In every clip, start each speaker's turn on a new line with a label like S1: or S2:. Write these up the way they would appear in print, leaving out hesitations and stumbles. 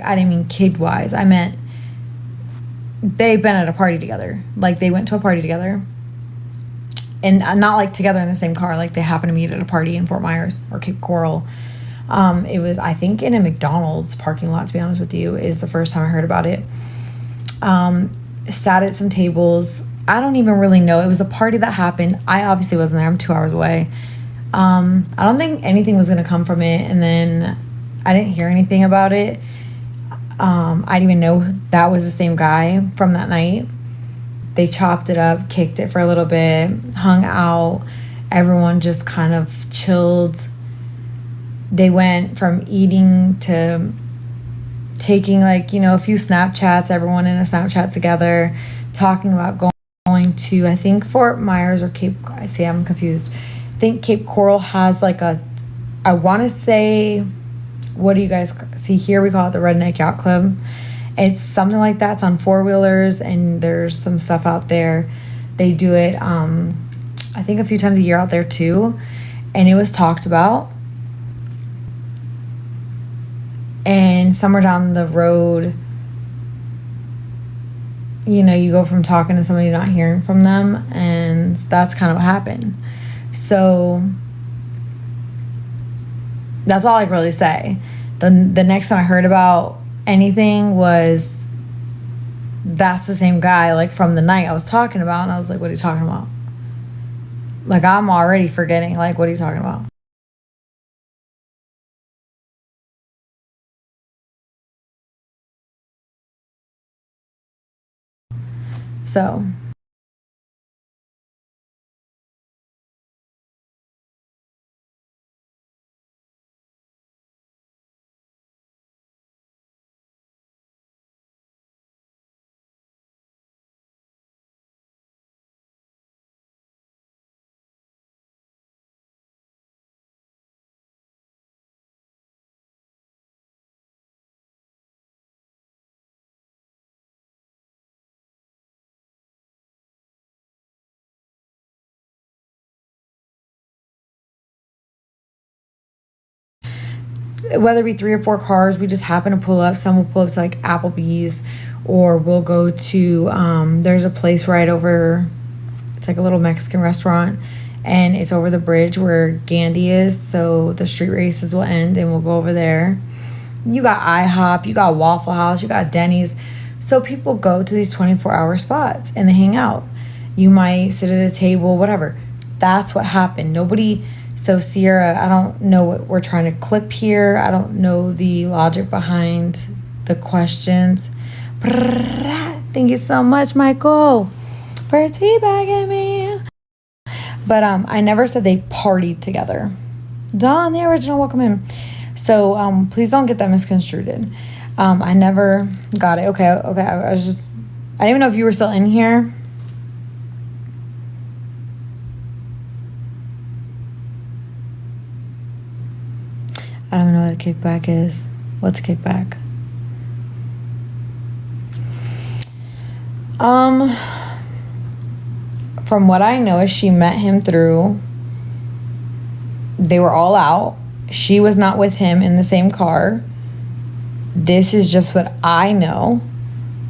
S1: I didn't mean kid-wise. I meant they've been at a party together. Like, they went to a party together. And not, like, together in the same car. Like, they happened to meet at a party in Fort Myers or Cape Coral. It was, I think, in a McDonald's parking lot, to be honest with you, is the first time I heard about it. Sat at some tables. I don't even really know. It was a party that happened. I obviously wasn't there. I'm 2 hours away. I don't think anything was going to come from it. And then I didn't hear anything about it. I didn't even know that was the same guy from that night. They chopped it up, kicked it for a little bit, hung out. Everyone just kind of chilled. They went from eating to taking, like, you know, a few Snapchats, everyone in a Snapchat together, talking about going to, I think, Fort Myers or Cape, I see, I'm confused. I think Cape Coral has like a, I want to say, what do you guys see here? We call it the Redneck Yacht Club. It's something like that. It's on four-wheelers, and there's some stuff out there. They do it, I think, a few times a year out there too. And it was talked about. And somewhere down the road, you know, you go from talking to somebody, not hearing from them, and that's kind of what happened. So that's all I can really say. The next time I heard about anything was that's the same guy, like, from the night I was talking about, and I was like, what are you talking about? Like, I'm already forgetting, like, what are you talking about? So whether it be 3 or 4 cars, we just happen to pull up. Some will pull up to, like, Applebee's, or we'll go to, there's a place right over, it's like a little Mexican restaurant, and it's over the bridge where Gandhi is, so the street races will end, and we'll go over there. You got IHOP, you got Waffle House, you got Denny's. So people go to these 24-hour spots, and they hang out. You might sit at a table, whatever. That's what happened. Nobody... So, Sierra, I don't know what we're trying to clip here. I don't know the logic behind the questions. Thank you so much, Michael, for teabagging me. But I never said they partied together. Don, the original, welcome in. So, please don't get that misconstrued. I never got it. Okay. I didn't even know if you were still in here. I don't know what a kickback is. What's a kickback? From what I know is she met him through, they were all out. She was not with him in the same car. This is just what I know.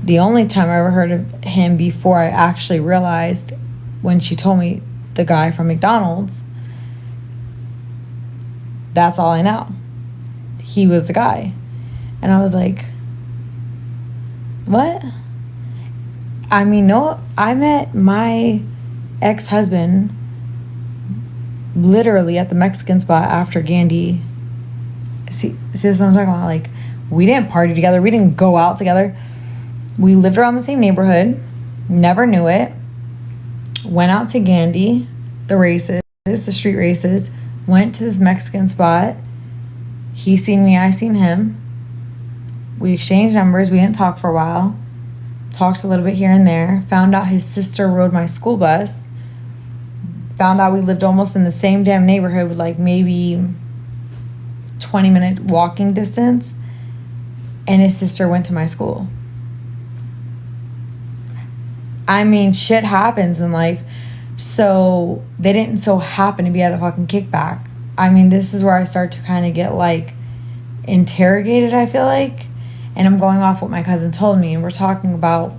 S1: The only time I ever heard of him before I actually realized, when she told me the guy from McDonald's, that's all I know. He was the guy. And I was like, what? I mean, no, I met my ex-husband literally at the Mexican spot after Gandhi. See what I'm talking about? Like, we didn't party together. We didn't go out together. We lived around the same neighborhood. Never knew it. Went out to Gandhi, the races, the street races. Went to this Mexican spot. He seen me, I seen him. We exchanged numbers. We didn't talk for a while. Talked a little bit here and there. Found out his sister rode my school bus. Found out we lived almost in the same damn neighborhood with, like, maybe 20-minute walking distance. And his sister went to my school. I mean, shit happens in life. So they didn't so happen to be at a fucking kickback. I mean, this is where I start to kind of get, like, interrogated, I feel like. And I'm going off what my cousin told me, and we're talking about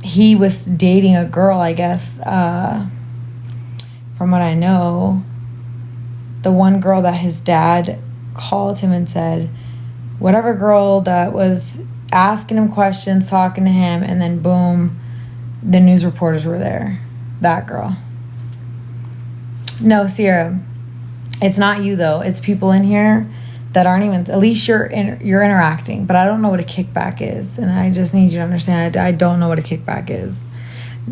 S1: he was dating a girl, I guess, from what I know, the one girl that his dad called him and said, whatever girl that was asking him questions, talking to him, and then boom, the news reporters were there. That girl. No, Sierra, it's not you though. It's people in here that aren't even, at least you're interacting, but I don't know what a kickback is, and I just need you to understand I don't know what a kickback is.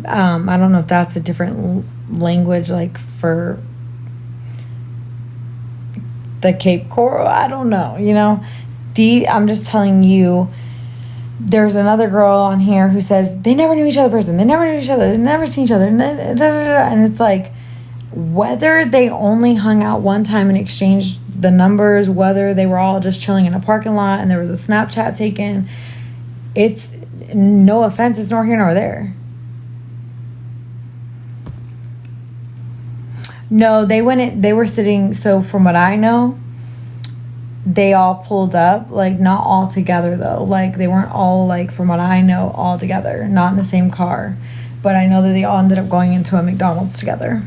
S1: I don't know if that's a different language, like for the Cape Coral. I don't know, you know. I'm just telling you, there's another girl on here who says they never knew each other in person. They never knew each other. They never seen each other. And it's like, whether they only hung out one time and exchanged the numbers, whether they were all just chilling in a parking lot and there was a Snapchat taken, it's no offense, it's nor here nor there. No, they were sitting, so from what I know, they all pulled up, like not all together though. Like they weren't all, like from what I know, all together, not in the same car. But I know that they all ended up going into a McDonald's together.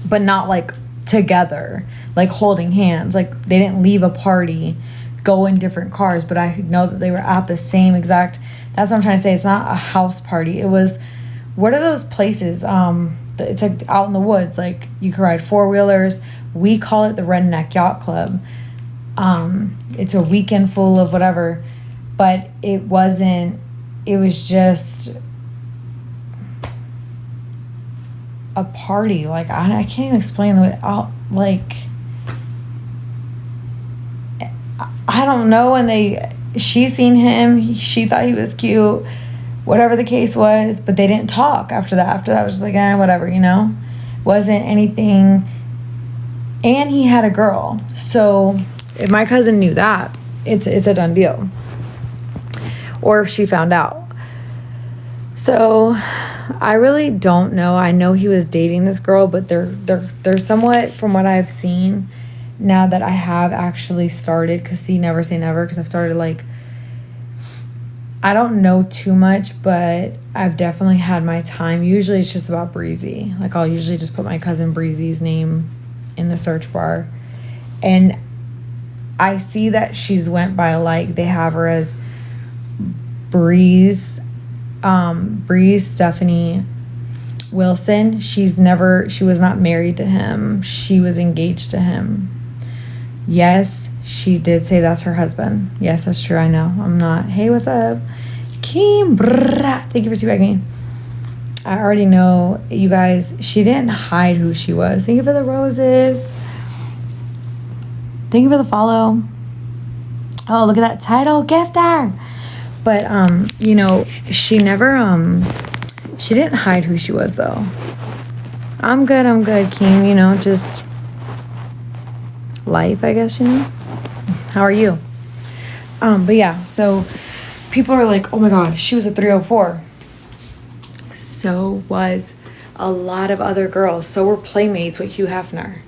S1: But not like together, like holding hands. Like they didn't leave a party, go in different cars, but I know that they were at the same exact, that's what I'm trying to say. It's not a house party. It was, what are those places? It's like out in the woods, like you can ride four-wheelers. We call it the Redneck Yacht Club. It's a weekend full of whatever, but it wasn't, it was just a party. Like I can't even explain the way, I don't know. And she seen him, she thought he was cute, whatever the case was, but they didn't talk after that. After that, it was just like, whatever, you know? Wasn't anything. And he had a girl. So if my cousin knew that, it's a done deal. Or if she found out. So I really don't know. I know he was dating this girl, but they're somewhat, from what I've seen, now that I have actually started, because see, never say never, because I've started, like, I don't know too much, but I've definitely had my time. Usually it's just about Breezy. Like I'll usually just put my cousin Breezy's name in the search bar, and I see that she's went by, like, they have her as Bre'z Stephanie Wilson. She was not married to him. She was engaged to him. Yes, she did say that's her husband. Yes, that's true. I know. I'm not. Hey, what's up? Kim, thank you for teabagging me. I already know, you guys, she didn't hide who she was. Thank you for the roses. Thank you for the follow. Oh, look at that title, gifter. But, you know, she never, she didn't hide who she was, though. I'm good, Kim. You know, just life, I guess, you know. How are you? But yeah, so people are like, oh my God, she was a 304. So was a lot of other girls. So were playmates with Hugh Hefner.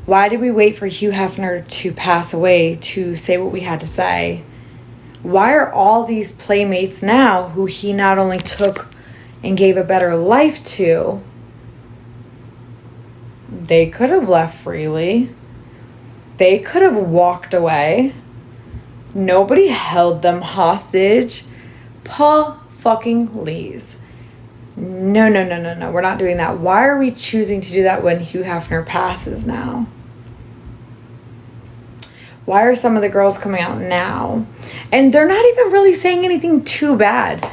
S1: Why did we wait for Hugh Hefner to pass away to say what we had to say? Why are all these playmates now, who he not only took and gave a better life to, they could have left freely. They could have walked away. Nobody held them hostage. Please. No. We're not doing that. Why are we choosing to do that when Hugh Hefner passes now? Why are some of the girls coming out now? And they're not even really saying anything too bad.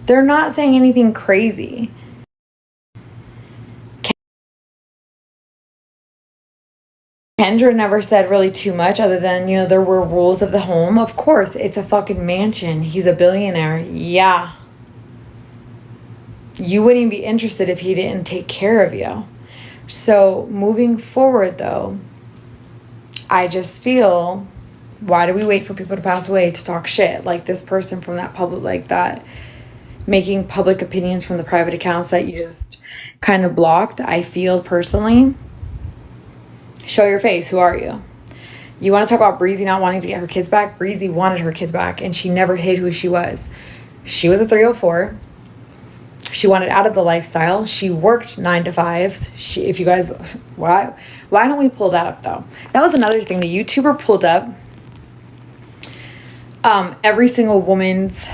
S1: They're not saying anything crazy. Kendra never said really too much other than, you know, there were rules of the home. Of course, it's a fucking mansion. He's a billionaire. Yeah. You wouldn't even be interested if he didn't take care of you. So moving forward, though, I just feel, why do we wait for people to pass away to talk shit? Like this person from that public, like that, making public opinions from the private accounts that you just kind of blocked. I feel personally, show your face. Who are you? You want to talk about Breezy not wanting to get her kids back? Breezy wanted her kids back, and she never hid who she was. She was a 304. She wanted out of the lifestyle. She worked 9 to 5s. If you guys, why don't we pull that up though? That was another thing. The YouTuber pulled up every single woman's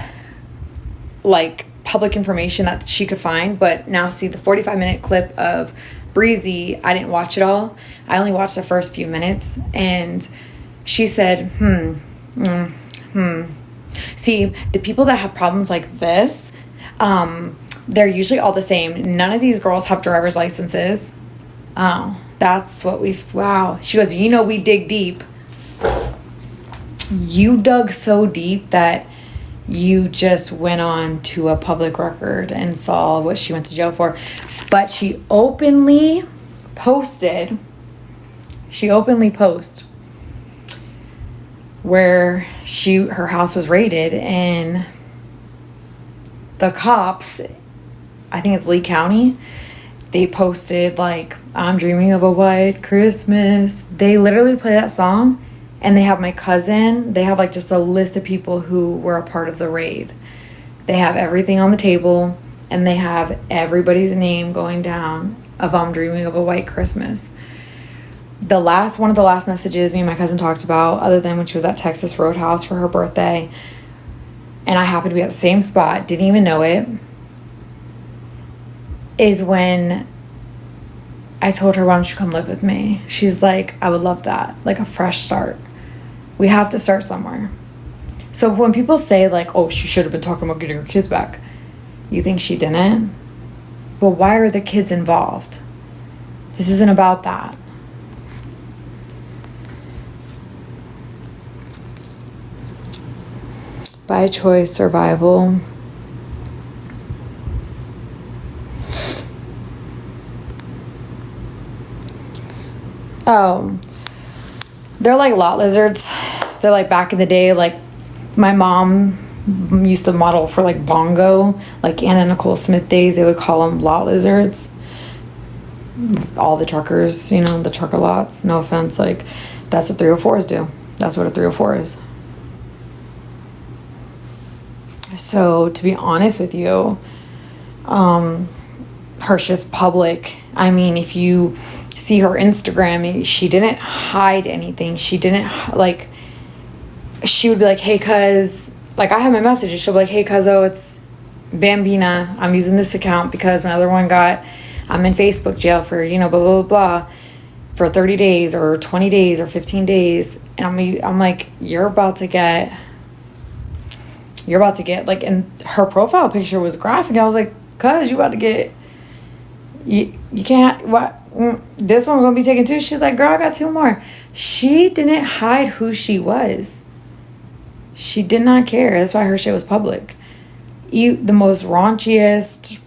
S1: like public information that she could find. But now see the 45-minute clip of Breezy. I didn't watch it all. I only watched the first few minutes, and she said, See, the people that have problems like this, they're usually all the same. None of these girls have driver's licenses. Oh, that's what wow. She goes, we dig deep. You dug so deep that you just went on to a public record and saw what she went to jail for. But she openly posted where her house was raided, and the cops, I think it's Lee County, they posted like, I'm dreaming of a white Christmas. They literally play that song, and they have my cousin. They have like just a list of people who were a part of the raid. They have everything on the table, and they have everybody's name going down of I'm dreaming of a white Christmas. One of the last messages me and my cousin talked about, other than when she was at Texas Roadhouse for her birthday, and I happened to be at the same spot, didn't even know it, is when I told her, why don't you come live with me? She's like, I would love that. Like a fresh start. We have to start somewhere. So when people say like, oh, she should have been talking about getting her kids back, you think she didn't? But why are the kids involved? This isn't about that. By choice, survival. Oh, they're like lot lizards. They're like back in the day, like my mom used to model for like Bongo, like Anna Nicole Smith days. They would call them lot lizards. All the truckers, the trucker lots. No offense, like that's what 304s do. That's what a 304 is. So to be honest with you, her shit's public. I mean, if you see her Instagram, she didn't hide anything. She didn't she would be like, hey cuz, like I have my messages, she'll be like, hey cuz, oh, it's Bambina, I'm using this account because my other one I'm in Facebook jail for blah blah blah for 30 days or 20 days or 15 days, and I'm like, you're about to get like, and her profile picture was graphic. I was like, cuz, you about to get, you can't, what, this one's gonna be taken too. She's like, girl, I got 2 more. She didn't hide who she was. She did not care. That's why her shit was public. The most raunchiest,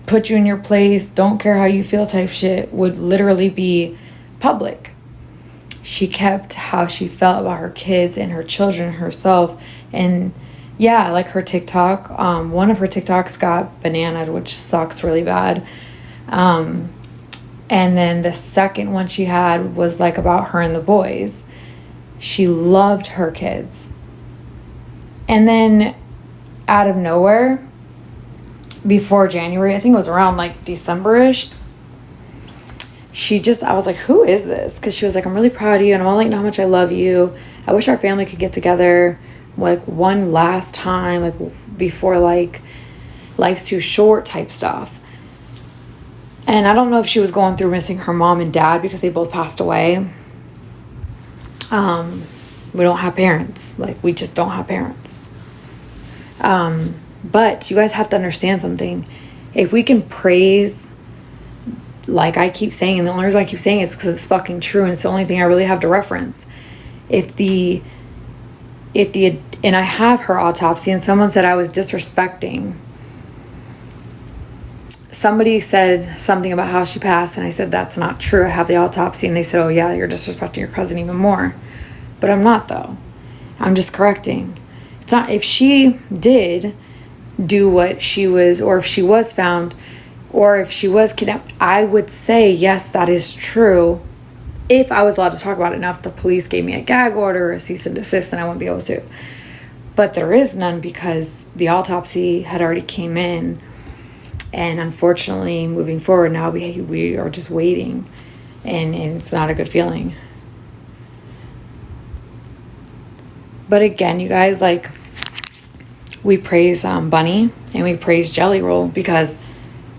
S1: put you in your place, don't care how you feel type shit would literally be public. She kept how she felt about her kids and her children, herself. And yeah, like her TikTok, one of her TikToks got bananaed, which sucks really bad. And then the second one she had was like about her and the boys. She loved her kids. And then out of nowhere, before January, I think it was around like December-ish, I was like, who is this? Because she was like, I'm really proud of you, and I want to let you know how much I love you. I wish our family could get together like one last time, like before like life's too short type stuff. And I don't know if she was going through missing her mom and dad because they both passed away. We don't have parents. Like, we just don't have parents. But you guys have to understand something. If we can praise, like I keep saying, and the only reason I keep saying it is because it's fucking true, and it's the only thing I really have to reference. And I have her autopsy, and someone said I was disrespecting. Somebody said something about how she passed, and I said, that's not true. I have the autopsy. And they said, oh yeah, you're disrespecting your cousin even more. But I'm not, though. I'm just correcting. It's not, if she did do what she was, or if she was found, or if she was kidnapped, I would say, yes, that is true. if I was allowed to talk about it. Now, if the police gave me a gag order or a cease and desist, then I wouldn't be able to. But there is none because the autopsy had already came in. And unfortunately, moving forward now, we are just waiting. And it's not a good feeling. But again, you guys, like, we praise Bunny and we praise Jelly Roll because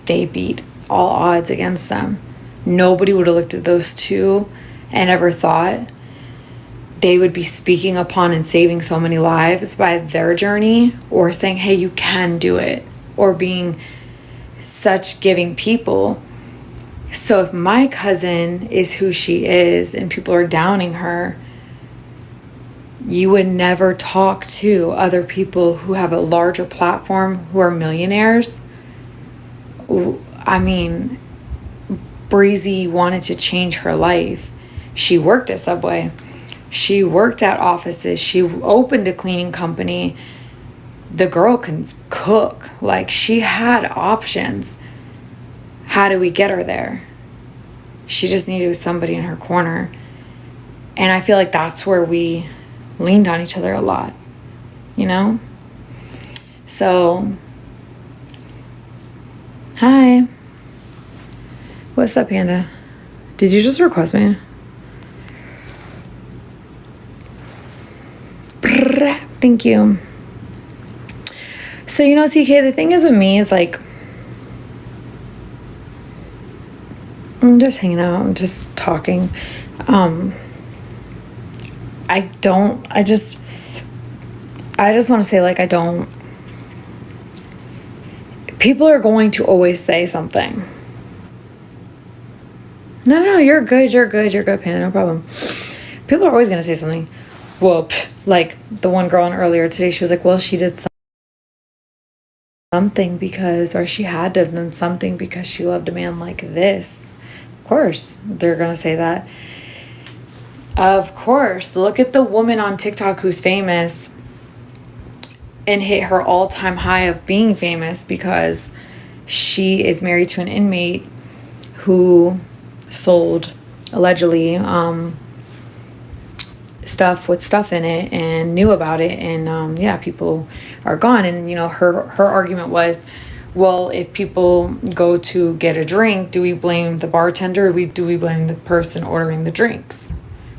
S1: they beat all odds against them. Nobody would have looked at those two and ever thought they would be speaking upon and saving so many lives by their journey, or saying, hey, you can do it, or being such giving people. So if my cousin is who she is and people are downing her, you would never talk to other people who have a larger platform, who are millionaires. I mean, Bre'z wanted to change her life. She worked at Subway. She worked at offices. She opened a cleaning company. The girl can cook. Like, she had options. How do we get her there? She just needed somebody in her corner. And I feel like that's where we leaned on each other a lot, you know? So, hi. What's up, Panda? Did you just request me? Thank you. So, you know, CK, the thing is with me is, like, I'm just hanging out. I'm just talking. I just want to say, like, people are going to always say something. No, you're good, Panda, no problem. People are always going to say something. Well, like the one girl in earlier today, she was like, well, she did something because, or she had to have done something because she loved a man like this. Of course, they're going to say that. Of course, look at the woman on TikTok who's famous and hit her all-time high of being famous because she is married to an inmate who sold, allegedly, stuff with stuff in it and knew about it. And yeah, people are gone. And, you know, her argument was, well, if people go to get a drink, do we blame the bartender or do we blame the person ordering the drinks?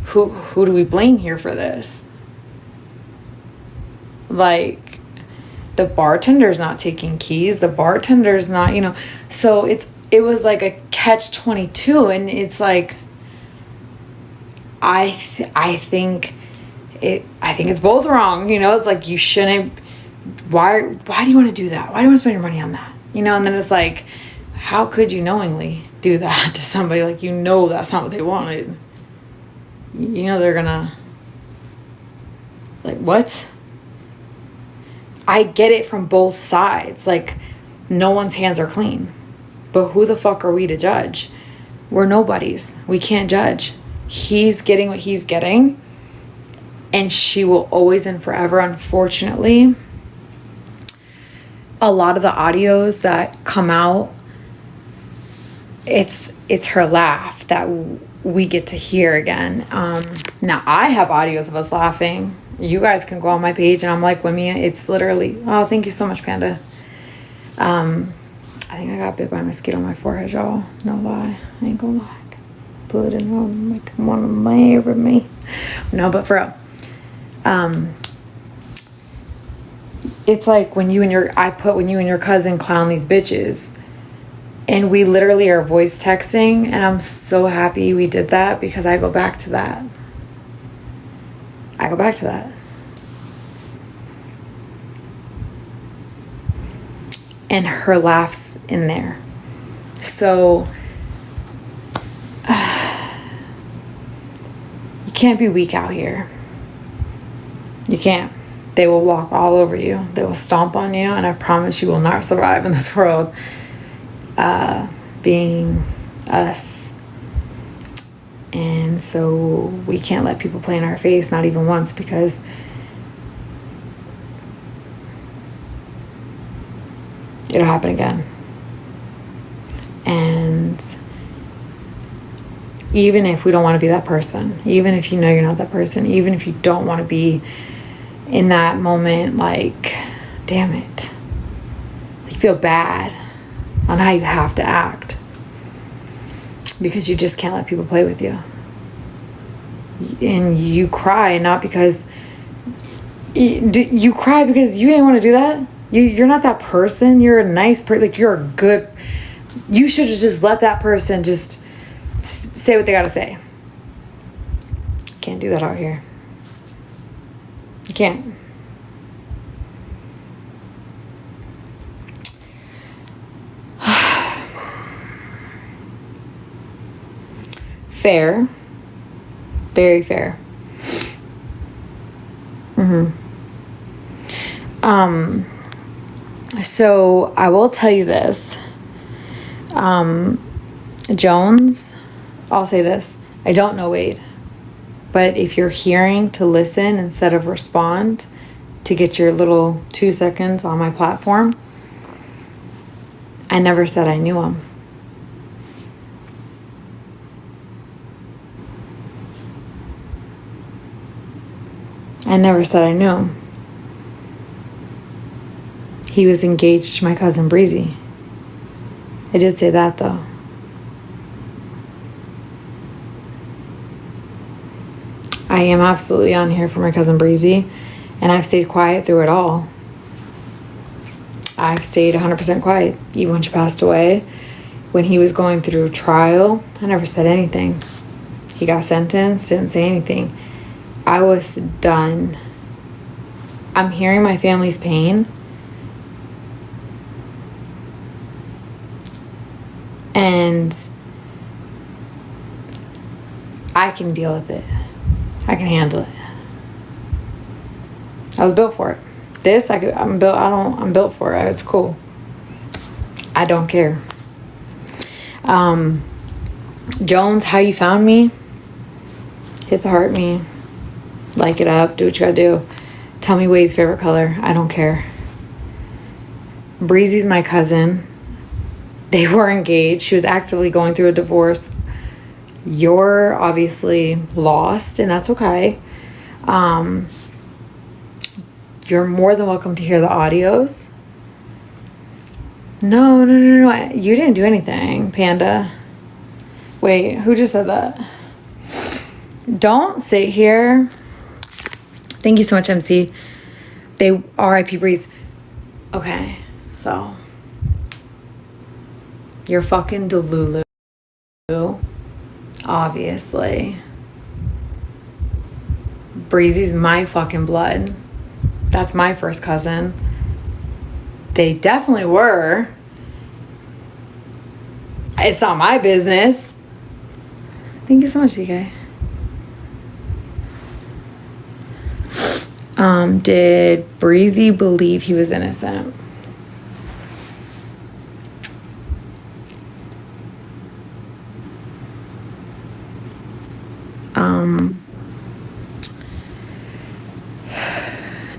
S1: Who do we blame here for this? Like, the bartender's not taking keys. The bartender's not, you know. So it was like a catch-22, and it's like, I think it's both wrong. You know, it's like, you shouldn't. Why do you want to do that? Why do you want to spend your money on that? You know, and then it's like, how could you knowingly do that to somebody? Like, you know, that's not what they wanted. You know, they're gonna, like, what? I get it from both sides. Like, no one's hands are clean. But who the fuck are we to judge? We're nobodies. We can't judge. He's getting what he's getting. And she will always and forever, unfortunately. A lot of the audios that come out, it's her laugh that we get to hear again. Now, I have audios of us laughing. You guys can go on my page, and I'm like, with me, it's literally, oh, thank you so much, Panda. I think I got bit by a mosquito on my forehead, y'all. No lie. I ain't gonna lie. Put it on, like, one of me. No, but for real. It's like when you and your cousin clown these bitches. And we literally are voice texting, and I'm so happy we did that because I go back to that. And her laughs in there. So, you can't be weak out here. You can't. They will walk all over you. They will stomp on you, and I promise you will not survive in this world. Being us. And so we can't let people play in our face, not even once, because it'll happen again. And Even if we don't want to be that person, even if you know you're not that person, even if you don't want to be in that moment, like, damn it. You feel bad on how you have to act because you just can't let people play with you. And you cry not because you cry because you ain't want to do that. You're not that person. You're a nice person. Like, you're a good. You should have just let that person just say what they gotta say. Can't do that out here. You can't. Fair. Very fair. So I will tell you this. Jones, I'll say this. I don't know Wade. But if you're hearing to listen instead of respond to get your little 2 seconds on my platform, I never said I knew him. I never said I knew him. He was engaged to my cousin Bre'z. I did say that, though. I am absolutely on here for my cousin Bre'z, and I've stayed quiet through it all. I've stayed 100% quiet, even when she passed away. When he was going through trial, I never said anything. He got sentenced, didn't say anything. I was done. I'm hearing my family's pain. And I can deal with it. I can handle it. I was built for it. I'm built for it. It's cool. I don't care. Jones, how you found me? Hit the heart me. Like it up. Do what you gotta do. Tell me Wade's favorite color. I don't care. Breezy's my cousin. They were engaged. She was actively going through a divorce. You're obviously lost, and that's okay. You're more than welcome to hear the audios. No. You didn't do anything, Panda. Wait, who just said that? Don't sit here. Thank you so much, MC. They R.I.P. Bre'z. Okay, so you're fucking Delulu. Obviously. Breezy's my fucking blood. That's my first cousin. They definitely were. It's not my business. Thank you so much, DK. Did Breezy believe he was innocent?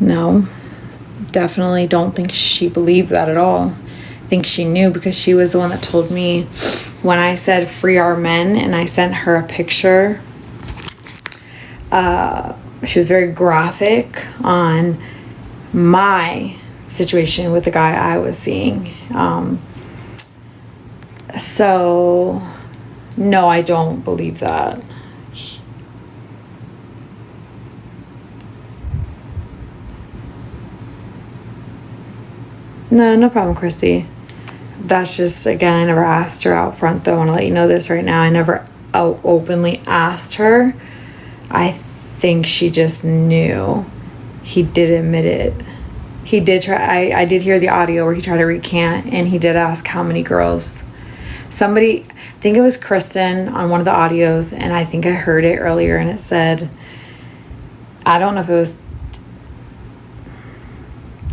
S1: No, definitely don't think she believed that at all. I think she knew because she was the one that told me when I said free our men and I sent her a picture. She was very graphic on my situation with the guy I was seeing. So, no, I don't believe that. No problem, Christy. That's just, again, I never asked her out front, though. I want to let you know this right now. I never openly asked her. I think she just knew. He did admit it. He did try. I did hear the audio where he tried to recant, and he did ask how many girls. Somebody, I think it was Kristen on one of the audios, and I think I heard it earlier, and it said, I don't know if it was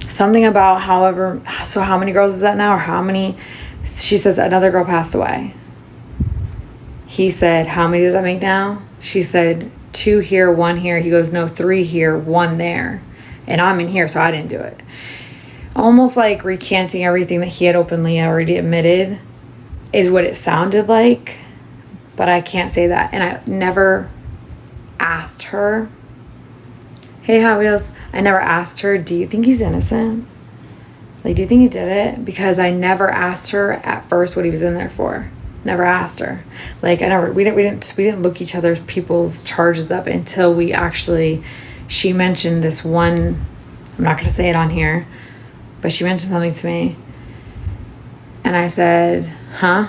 S1: something about so how many girls is that now, or how many? She says another girl passed away. He said, how many does that make now? She said 2 here, 1 here. He goes, no, 3 here, 1 there. And I'm in here, so I didn't do it. Almost like recanting everything that he had openly already admitted is what it sounded like. but I can't say that. And I never asked her, hey, Hot Wheels, I never asked her, do you think he's innocent? Like, do you think he did it? Because I never asked her at first what he was in there for. Never asked her. Like, we didn't look people's charges up until she mentioned this one, I'm not going to say it on here, but she mentioned something to me. And I said, huh?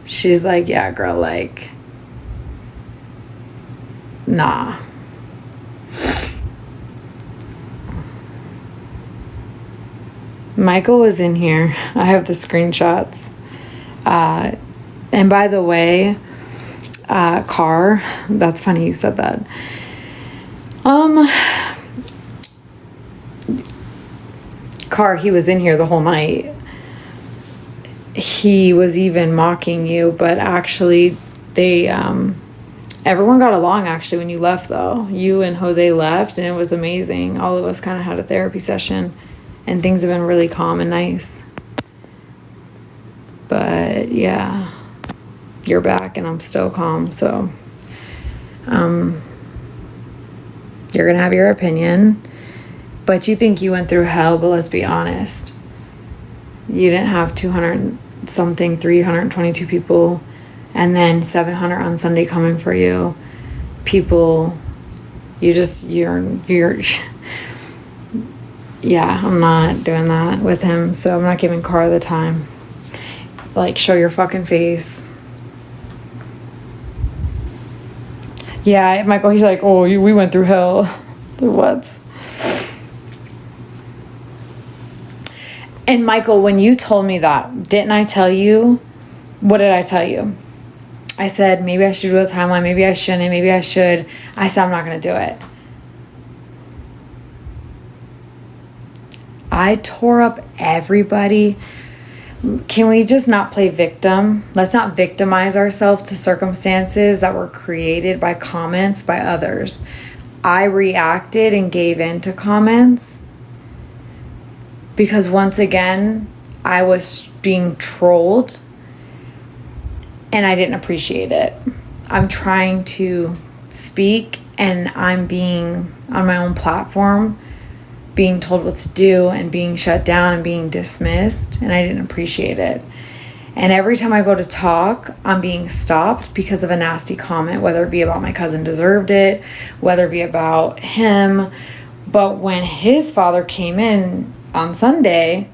S1: She's like, yeah, girl, like, nah. Michael was in here. I have the screenshots. And by the way, Car, that's funny you said that. Car, he was in here the whole night. He was even mocking you, but actually everyone got along actually when you left though. You and Jose left and it was amazing. All of us kind of had a therapy session and things have been really calm and nice. But yeah, you're back and I'm still calm. So, you're going to have your opinion, but you think you went through hell, but let's be honest. You didn't have 322 people and then 700 on Sunday coming for you. People, you're yeah, I'm not doing that with him. So I'm not giving Cara the time. Like, show your fucking face. Yeah, Michael, he's like, oh, we went through hell. What? And Michael, when you told me that, didn't I tell you? What did I tell you? I said, maybe I should do a timeline. Maybe I shouldn't. Maybe I should. I said, I'm not going to do it. I tore up everybody. Can we just not play victim? Let's not victimize ourselves to circumstances that were created by comments by others. I reacted and gave in to comments because once again, I was being trolled and I didn't appreciate it. I'm trying to speak and I'm being on my own platform, being told what to do and being shut down and being dismissed, and I didn't appreciate it. And every time I go to talk, I'm being stopped because of a nasty comment, whether it be about my cousin deserved it, whether it be about him. But when his father came in on Sunday,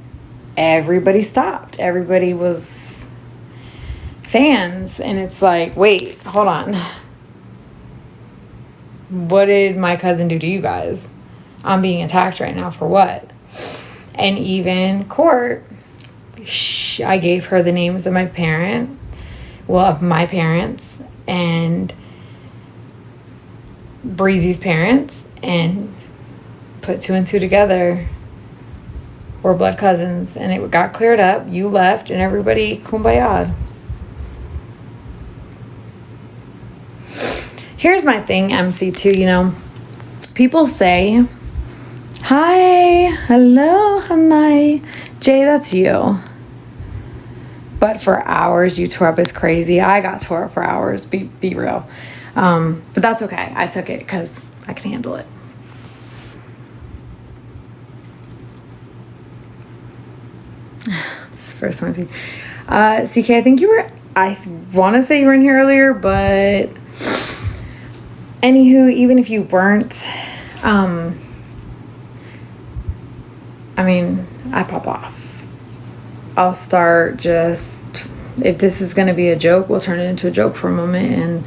S1: everybody stopped. Everybody was fans, and it's like, wait, hold on. What did my cousin do to you guys? I'm being attacked right now for what? And even Court, I gave her the names of my parents and Breezy's parents and put 2 and 2 together. We're blood cousins, and it got cleared up. You left and everybody kumbaya. Here's my thing, MC2, people say, hi, hello, honey. Jay, that's you. But for hours, you tore up as crazy. I got tore up for hours, be real. But that's okay. I took it because I can handle it. This is the first time I've seen. CK, I want to say you were in here earlier, but anywho, even if you weren't, I pop off. I'll start if this is going to be a joke, we'll turn it into a joke for a moment. And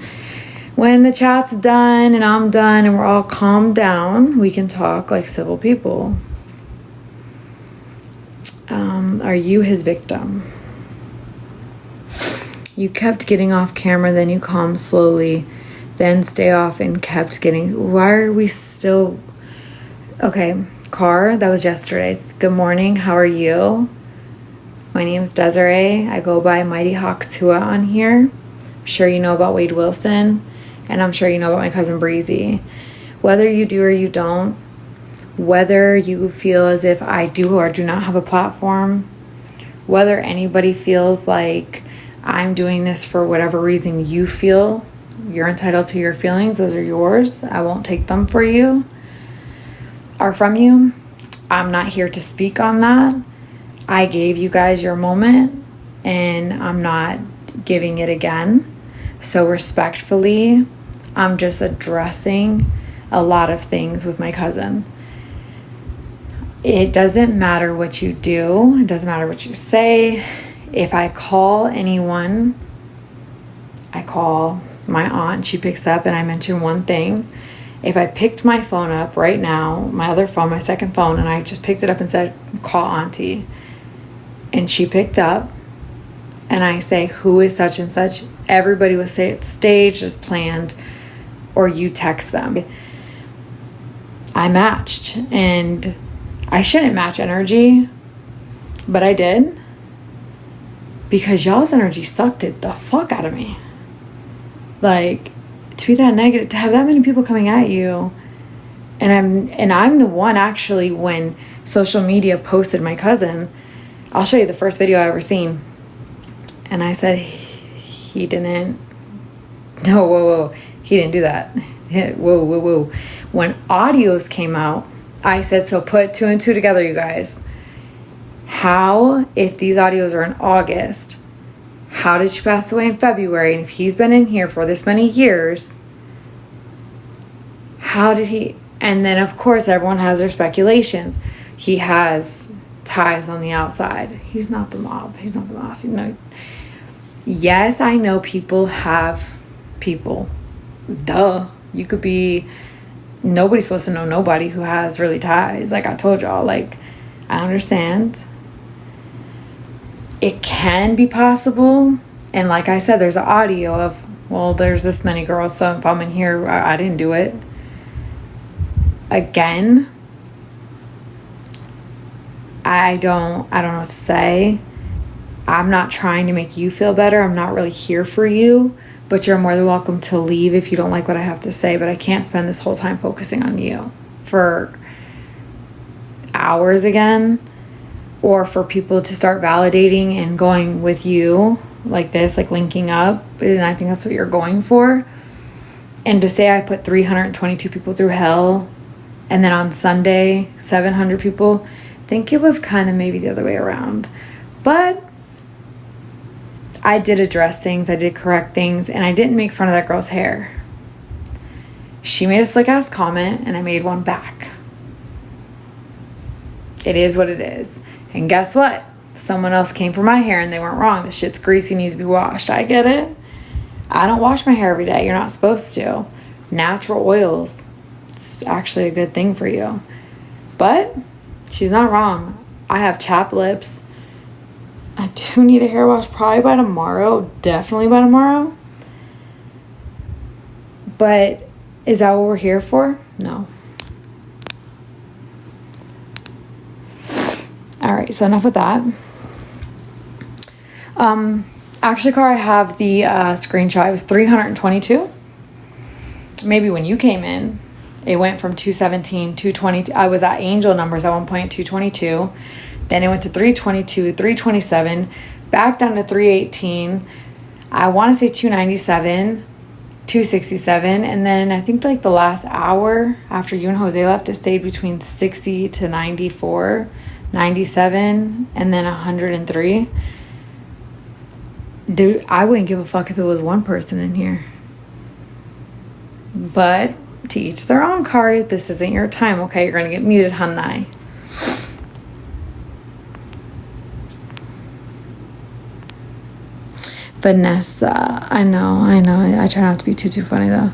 S1: when the chat's done and I'm done and we're all calmed down, we can talk like civil people. Are you his victim? You kept getting off camera, then you calmed slowly, then stay off and kept getting... Why are we still... Okay, Car, that was yesterday. Good morning, how are you? My name's Desiree. I go by Mighty Hawk Tuah on here. I'm sure you know about Wade Wilson, and I'm sure you know about my cousin Breezy. Whether you do or you don't, whether you feel as if I do or do not have a platform, whether anybody feels like I'm doing this for whatever reason you feel. You're entitled to your feelings. Those are yours. I won't take them for you or from you. I'm not here to speak on that. I gave you guys your moment and I'm not giving it again. So respectfully, I'm just addressing a lot of things with my cousin. It doesn't matter what you do. It doesn't matter what you say. If I call anyone, I call my aunt, she picks up, and I mention one thing. If I picked my phone up right now, my other phone, my second phone, and I just picked it up and said, call auntie, and she picked up, and I say, who is such and such? Everybody would say it's staged, it's planned, or you text them. I matched, and I shouldn't match energy, but I did. Because y'all's energy sucked it the fuck out of me. Like, to be that negative, to have that many people coming at you. And I'm the one, actually, when social media posted my cousin. I'll show you the first video I ever seen. And I said, he didn't. No, whoa. He didn't do that. Whoa. When audios came out, I said, so put 2 and 2 together, you guys. How, if these audios are in August, how did she pass away in February? And if he's been in here for this many years, how did he? And then, of course, everyone has their speculations. He has ties on the outside. He's not the mob. You know. Yes, I know people have people. Duh. You could be, nobody's supposed to know nobody who has really ties. Like I told y'all, like, I understand. It can be possible. And like I said, there's an audio of, well, there's this many girls, so if I'm in here, I didn't do it. Again, I don't know what to say. I'm not trying to make you feel better. I'm not really here for you, but you're more than welcome to leave if you don't like what I have to say. But I can't spend this whole time focusing on you for hours again, or for people to start validating and going with you like this, like linking up. And I think that's what you're going for. And to say I put 322 people through hell, and then on Sunday 700 people, I think it was kind of maybe the other way around. But I did address things, I did correct things, and I didn't make fun of that girl's hair. She made a slick ass comment and I made one back. It is what it is. And guess what? Someone else came for my hair and they weren't wrong. The shit's greasy, needs to be washed. I get it. I don't wash my hair every day. You're not supposed to. Natural oils. It's actually a good thing for you. But she's not wrong. I have chapped lips. I do need a hair wash probably by tomorrow. Definitely by tomorrow. But is that what we're here for? No. All right, so enough with that. Actually, Car, I have the screenshot. It was 322. Maybe when you came in, it went from 217, 220. I was at angel numbers at one point, 222. Then it went to 322, 327, back down to 318. I want to say 297, 267. And then I think like the last hour after you and Jose left, it stayed between 60 to 94. 97 and then 103. Dude, I wouldn't give a fuck if it was one person in here. But to each their own, Kari. This isn't your time, okay? You're gonna get muted, honey. Vanessa, I know. I try not to be too funny though.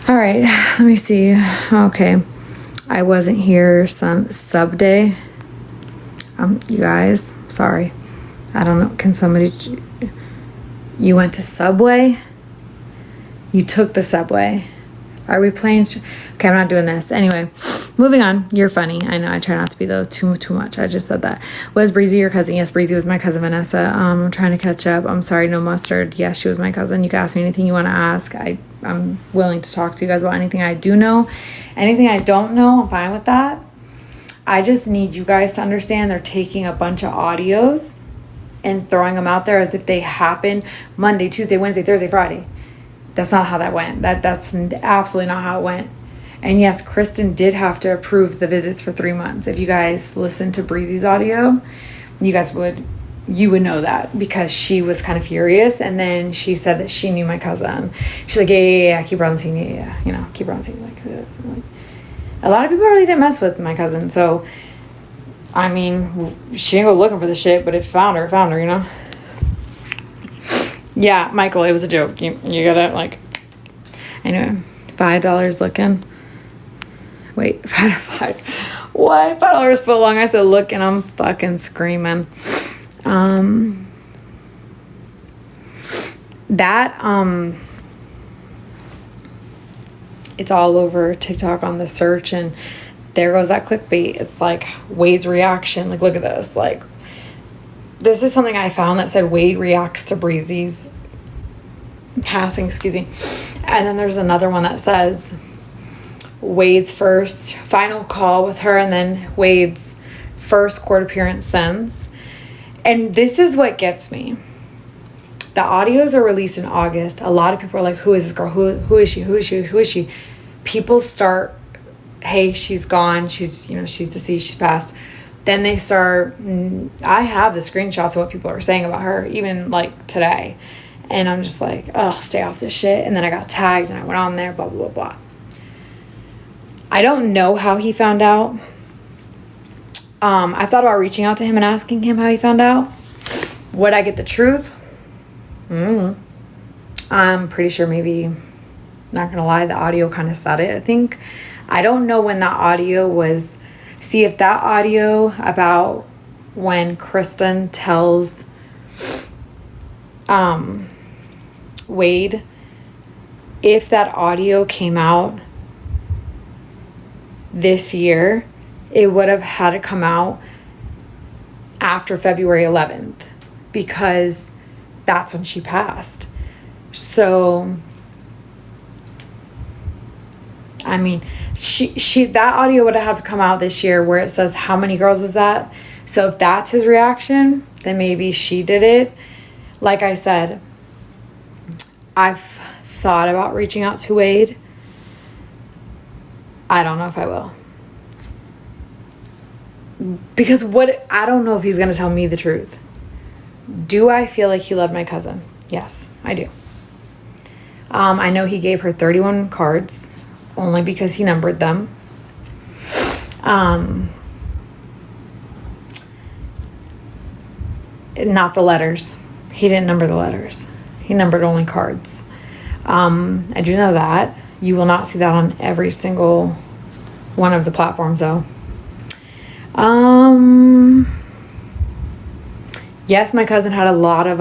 S1: All right, let me see. Okay. I wasn't here some sub day. You guys, sorry. I don't know. Can somebody... You went to Subway? You took the subway. Are we playing... Okay, I'm not doing this. Anyway, moving on. You're funny. I know. I try not to be, though, too much. I just said that. Was Breezy your cousin? Yes, Breezy was my cousin, Vanessa. I'm trying to catch up. I'm sorry, no mustard. Yes, she was my cousin. You can ask me anything you want to ask. I'm willing to talk to you guys about anything I do know. Anything I don't know, I'm fine with that. I just need you guys to understand they're taking a bunch of audios and throwing them out there as if they happened Monday, Tuesday, Wednesday, Thursday, Friday. That's not how that went. That's absolutely not how it went. And yes, Kristen did have to approve the visits for 3 months. If you guys listen to Breezy's audio, you would know that, because she was kind of furious. And then she said that she knew my cousin. She's like, yeah, keep her on the scene. Yeah. You know, keep her on the scene. Like, a lot of people really didn't mess with my cousin. So, I mean, she didn't go looking for the shit, but it found her, you know? Yeah, Michael, it was a joke. You gotta, like, anyway, $5 looking. Wait, $5. What? $5 foot long. I said look, and I'm fucking screaming. It's all over TikTok on the search, and there goes that clickbait. It's like Wade's reaction. Like, look at this. Like, this is something I found that said Wade reacts to Breezy's passing, excuse me. And then there's another one that says Wade's first final call with her, and then Wade's first court appearance since. And this is what gets me. The audios are released in August. A lot of people are like, who is this girl? Who is she? Who is she? Who is she? People start, hey, she's gone. She's deceased. She's passed. Then they start, I have the screenshots of what people are saying about her, even like today. And I'm just like, oh, stay off this shit. And then I got tagged and I went on there, blah, blah, blah, blah. I don't know how he found out. I thought about reaching out to him and asking him how he found out. Would I get the truth? I'm pretty sure maybe, not gonna lie, the audio kind of said it, I think. I don't know when that audio was. See, if that audio about when Kristen tells Wade, if that audio came out this year, it would have had to come out after February 11th, because that's when she passed. So, I mean, she that audio would have had to come out this year, where it says how many girls is that. So if that's his reaction, then maybe she did it. Like I said, I've thought about reaching out to Wade. I don't know if I will. Because I don't know if he's going to tell me the truth. Do I feel like he loved my cousin? Yes, I do. I know he gave her 31 cards, only because he numbered them. Not the letters. He didn't number the letters. He numbered only cards. I do know that. You will not see that on every single one of the platforms, though. Yes, my cousin had a lot of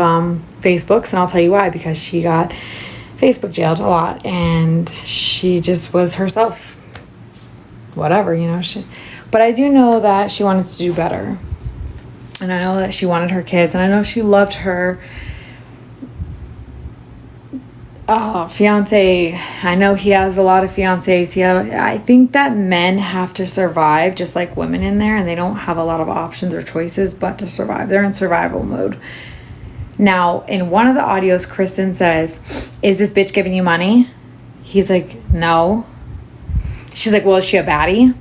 S1: Facebooks, and I'll tell you why. Because she got Facebook jailed a lot, and she just was herself. Whatever, but I do know that she wanted to do better. And I know that she wanted her kids, and I know she loved her fiance. I know he has a lot of fiancés. I think that men have to survive just like women in there, and they don't have a lot of options or choices but to survive. They're in survival mode. Now, in one of the audios, Kristen says, is this bitch giving you money? He's like, no. She's like, well, is she a baddie?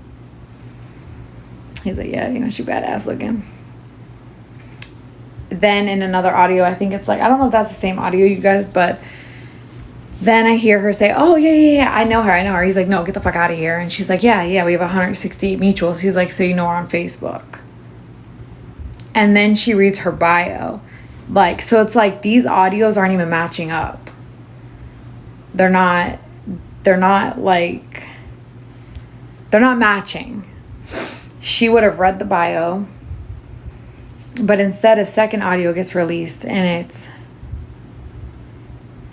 S1: He's like, yeah, she badass looking. Then in another audio, I think it's like, I don't know if that's the same audio, you guys, but then I hear her say, oh, yeah, I know her. He's like, no, get the fuck out of here. And she's like, yeah, we have 168 mutuals. He's like, so you know her on Facebook. And then she reads her bio. Like, so it's like these audios aren't even matching up. They're not matching. She would have read the bio, but instead a second audio gets released, and it's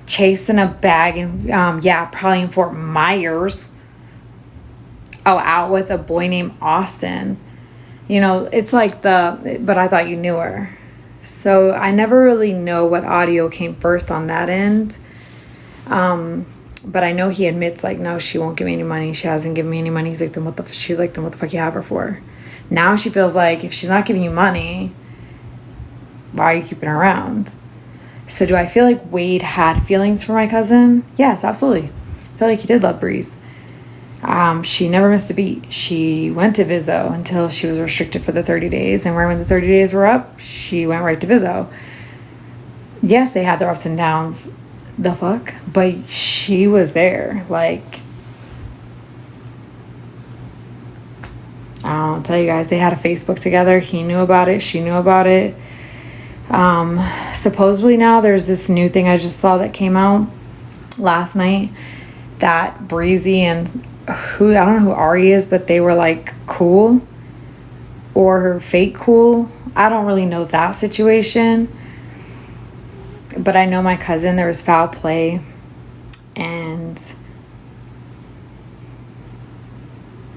S1: chasing a bag and probably in Fort Myers. Out with a boy named Austin. It's like but I thought you knew her. So I never really know what audio came first on that end. But I know he admits, like, no, she won't give me any money. She hasn't given me any money. He's like, then what the fuck you have her for? Now she feels like if she's not giving you money, Why are you keeping her around? So do I feel like Wade had feelings for my cousin? Yes, absolutely. I feel like he did love Bre'z. She never missed a beat. She went to Vizzo until she was restricted for the 30 days. And right when the 30 days were up, she went right to Vizzo. Yes, they had their ups and downs. The fuck? But she was there. Like, I'll tell you guys, they had a Facebook together. He knew about it. She knew about it. Supposedly now there's this new thing I just saw that came out last night that Breezy and who, I don't know who Ari is, but they were like cool or fake cool. I don't really know that situation, but I know my cousin, there was foul play, and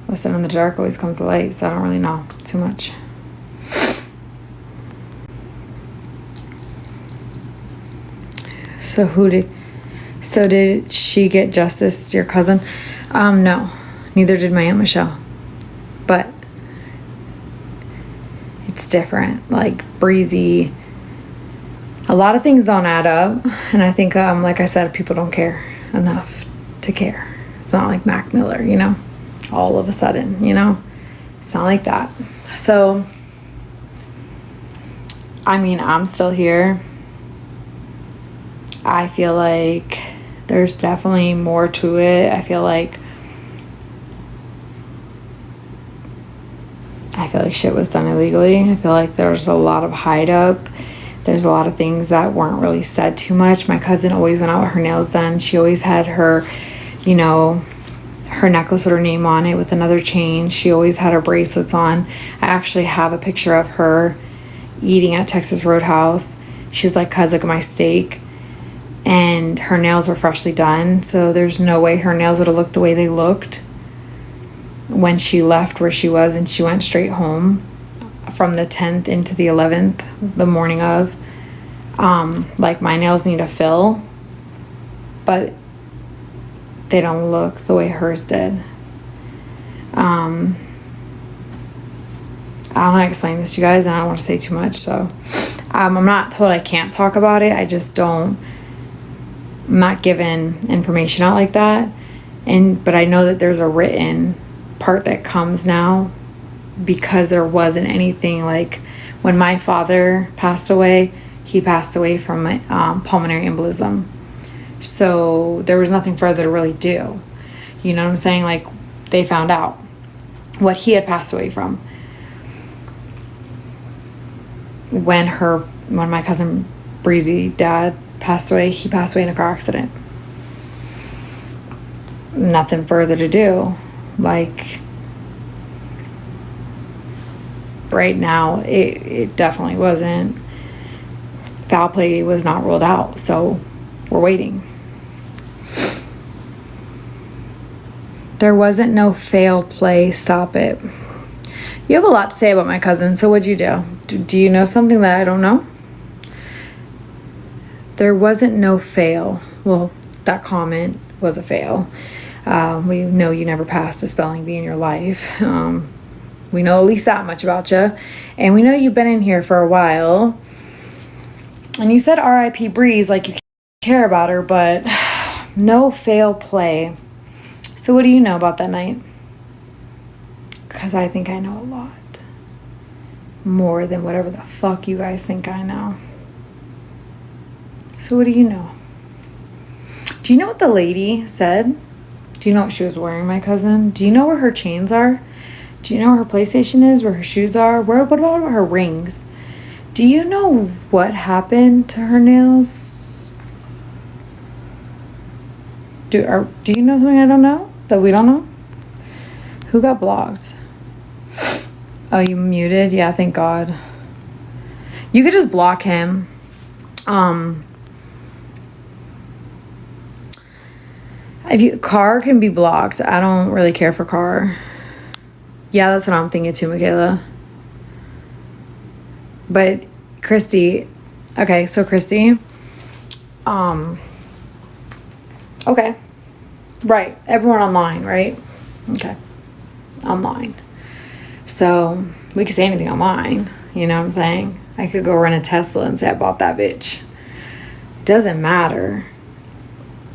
S1: listen, in the dark always comes the light, so I don't really know too much. So did she get justice, your cousin? No, neither did my Aunt Michelle, but it's different. Like Breezy, a lot of things don't add up, and I think, like I said, people don't care enough to care. It's not like Mac Miller, you know, all of a sudden, you know, it's not like that. So, I mean, I'm still here. I feel like there's definitely more to it. I feel like shit was done illegally. I feel like there's a lot of hide up. There's a lot of things that weren't really said too much. My cousin always went out with her nails done. She always had her, you know, her necklace with her name on it with another chain. She always had her bracelets on. I actually have a picture of her eating at Texas Roadhouse. She's like, "Cuz, look at my steak." And her nails were freshly done, so there's no way her nails would have looked the way they looked when she left where she was and she went straight home from the 10th into the 11th, the morning of. Like, my nails need a fill, but they don't look the way hers did. I don't know how to explain this to you guys, and I don't want to say too much, so I'm not told I can't talk about it. I just don't. I'm not given information out like that, but I know that there's a written part that comes now, because there wasn't anything. Like when my father passed away, he passed away from pulmonary embolism, so there was nothing further to really do. You know what I'm saying? Like, they found out what he had passed away from when my cousin Breezy dad passed away. He passed away in a car accident. Nothing further to do. Like, right now, it definitely wasn't. Foul play was not ruled out, so we're waiting. There wasn't no fail play. Stop it. You have a lot to say about my cousin, so what'd you do? Do you know something that I don't know? There wasn't no fail. Well, that comment was a fail. We know you never passed a spelling bee in your life. We know at least that much about you. And we know you've been in here for a while. And you said R.I.P. Bre'z like you care about her, but no fail play. So what do you know about that night? Because I think I know a lot. More than whatever the fuck you guys think I know. So what do you know? Do you know what the lady said? Do you know what she was wearing, my cousin? Do you know where her chains are? Do you know where her PlayStation is? Where her shoes are? What about her rings? Do you know what happened to her nails? Do you know something I don't know? That we don't know? Who got blocked? Oh, you muted? Yeah, thank God. You could just block him. Car can be blocked. I don't really care for Car. Yeah, that's what I'm thinking too, Michaela. But Christy, okay, so Christy, okay, right, everyone online, right? Okay, online. So we could say anything online, you know what I'm saying? I could go run a Tesla and say I bought that bitch. Doesn't matter.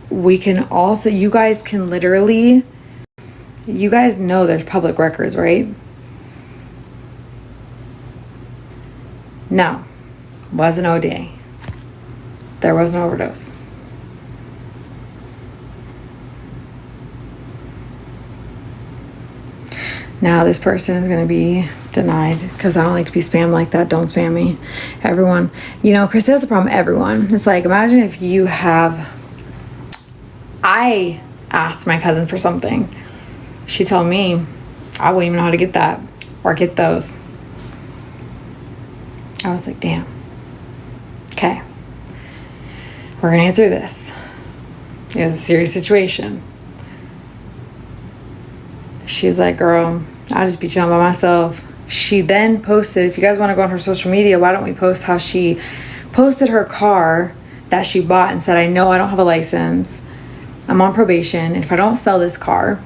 S1: We can also, you guys can literally, you guys know there's public records, right? No, wasn't OD. There was no overdose. Now this person is going to be denied because I don't like to be spammed like that. Don't spam me. Everyone, you know, Chris has a problem. Everyone. It's like, imagine if you have, I asked my cousin for something. She told me I wouldn't even know how to get that or get those. I was like, damn. Okay. We're going to get through this. It was a serious situation. She's like, girl, I'll just be chilling by myself. She then posted, if you guys want to go on her social media, why don't we post how she posted her car that she bought and said, I know I don't have a license. I'm on probation. And if I don't sell this car,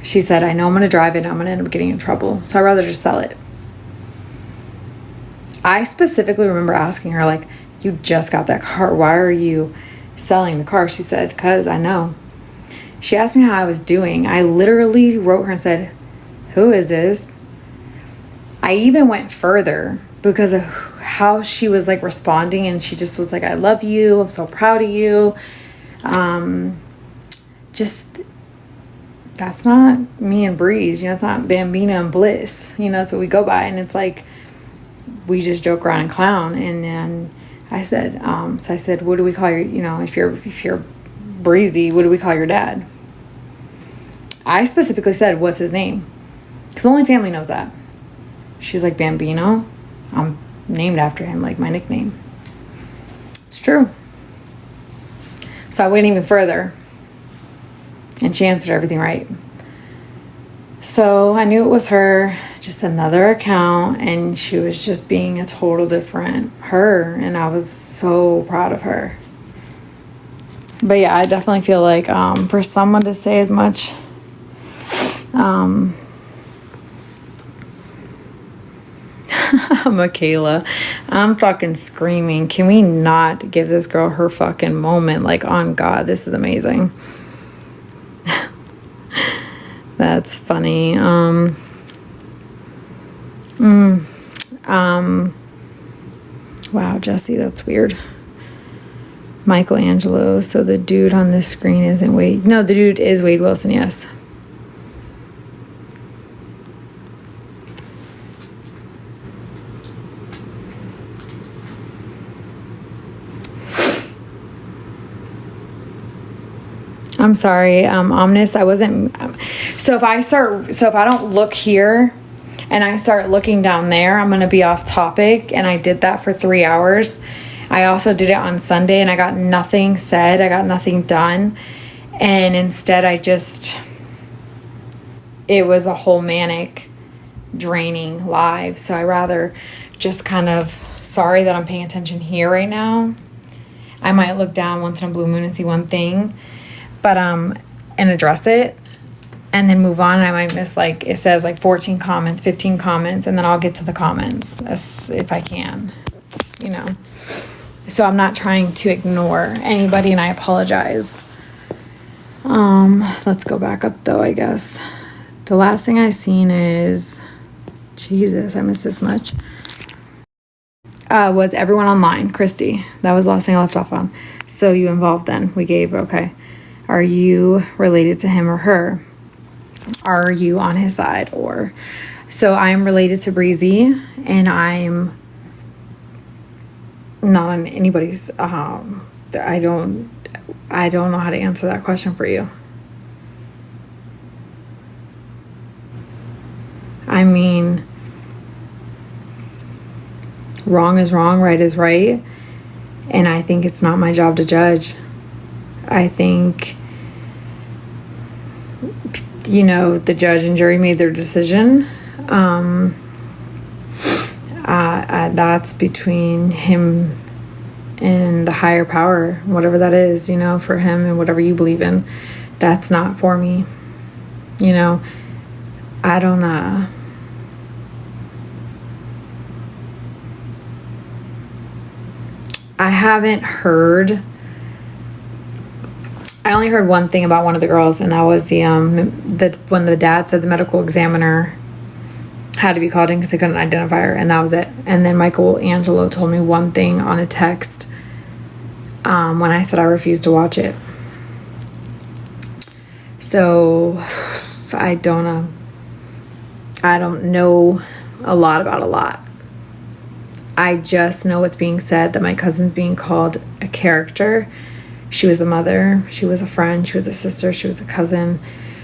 S1: she said, I know I'm going to drive it and I'm going to end up getting in trouble. So I'd rather just sell it. I specifically remember asking her, like, you just got that car. Why are you selling the car? She said, because I know. She asked me how I was doing. I literally wrote her and said, who is this? I even went further because of how she was like responding, and she just was like, I love you. I'm so proud of you. Just, that's not me and Bre'z. You know, it's not Bambina and Bliss. You know, that's what we go by. And it's like, we just joke around and clown. And then I said, so I said, what do we call your, you know, if you're Breezy, what do we call your dad? I specifically said, what's his name? Because only family knows that. She's like, Bambino. I'm named after him, like my nickname. It's true. So I went even further. And she answered everything right. So I knew it was her, just another account. And she was just being a total different her. And I was so proud of her. But yeah, I definitely feel like for someone to say as much, Michaela, I'm fucking screaming. Can we not give this girl her fucking moment? Like, on God, this is amazing. That's funny. Wow, Jesse, that's weird. Michelangelo. So the dude on this screen isn't Wade. No, the dude is Wade Wilson, yes. I'm sorry, Omnis, I wasn't, so if I don't look here and I start looking down there, I'm going to be off topic, and I did that for 3 hours. I also did it on Sunday, and I got nothing said. I got nothing done. And instead, it was a whole manic, draining live. So I rather just kind of, sorry that I'm paying attention here right now. I might look down once in a blue moon and see one thing, but, and address it and then move on. I might miss, like, it says like 14 comments, 15 comments, and then I'll get to the comments if I can, you know. So I'm not trying to ignore anybody, and I apologize. Let's go back up though, I guess. The last thing I seen is, Jesus, I missed this much. Was everyone online, Christy. That was the last thing I left off on. So you involved then. We gave, okay. Are you related to him or her? Are you on his side? Or, so I'm related to Breezy, and I'm not on anybody's, I don't know how to answer that question for you. I mean, wrong is wrong, right is right, and I think it's not my job to judge. I think, you know, the judge and jury made their decision. That's between him and the higher power, whatever that is, you know, for him and whatever you believe in. That's not for me. You know, I don't, I haven't heard. I only heard one thing about one of the girls, and that was the when the dad said the medical examiner had to be called in because they couldn't identify her, and that was it. And then Michelangelo told me one thing on a text when I said I refused to watch it. So I don't know. I don't know a lot about a lot. I just know what's being said, that my cousin's being called a character. She was a mother, she was a friend, she was a sister, she was a cousin,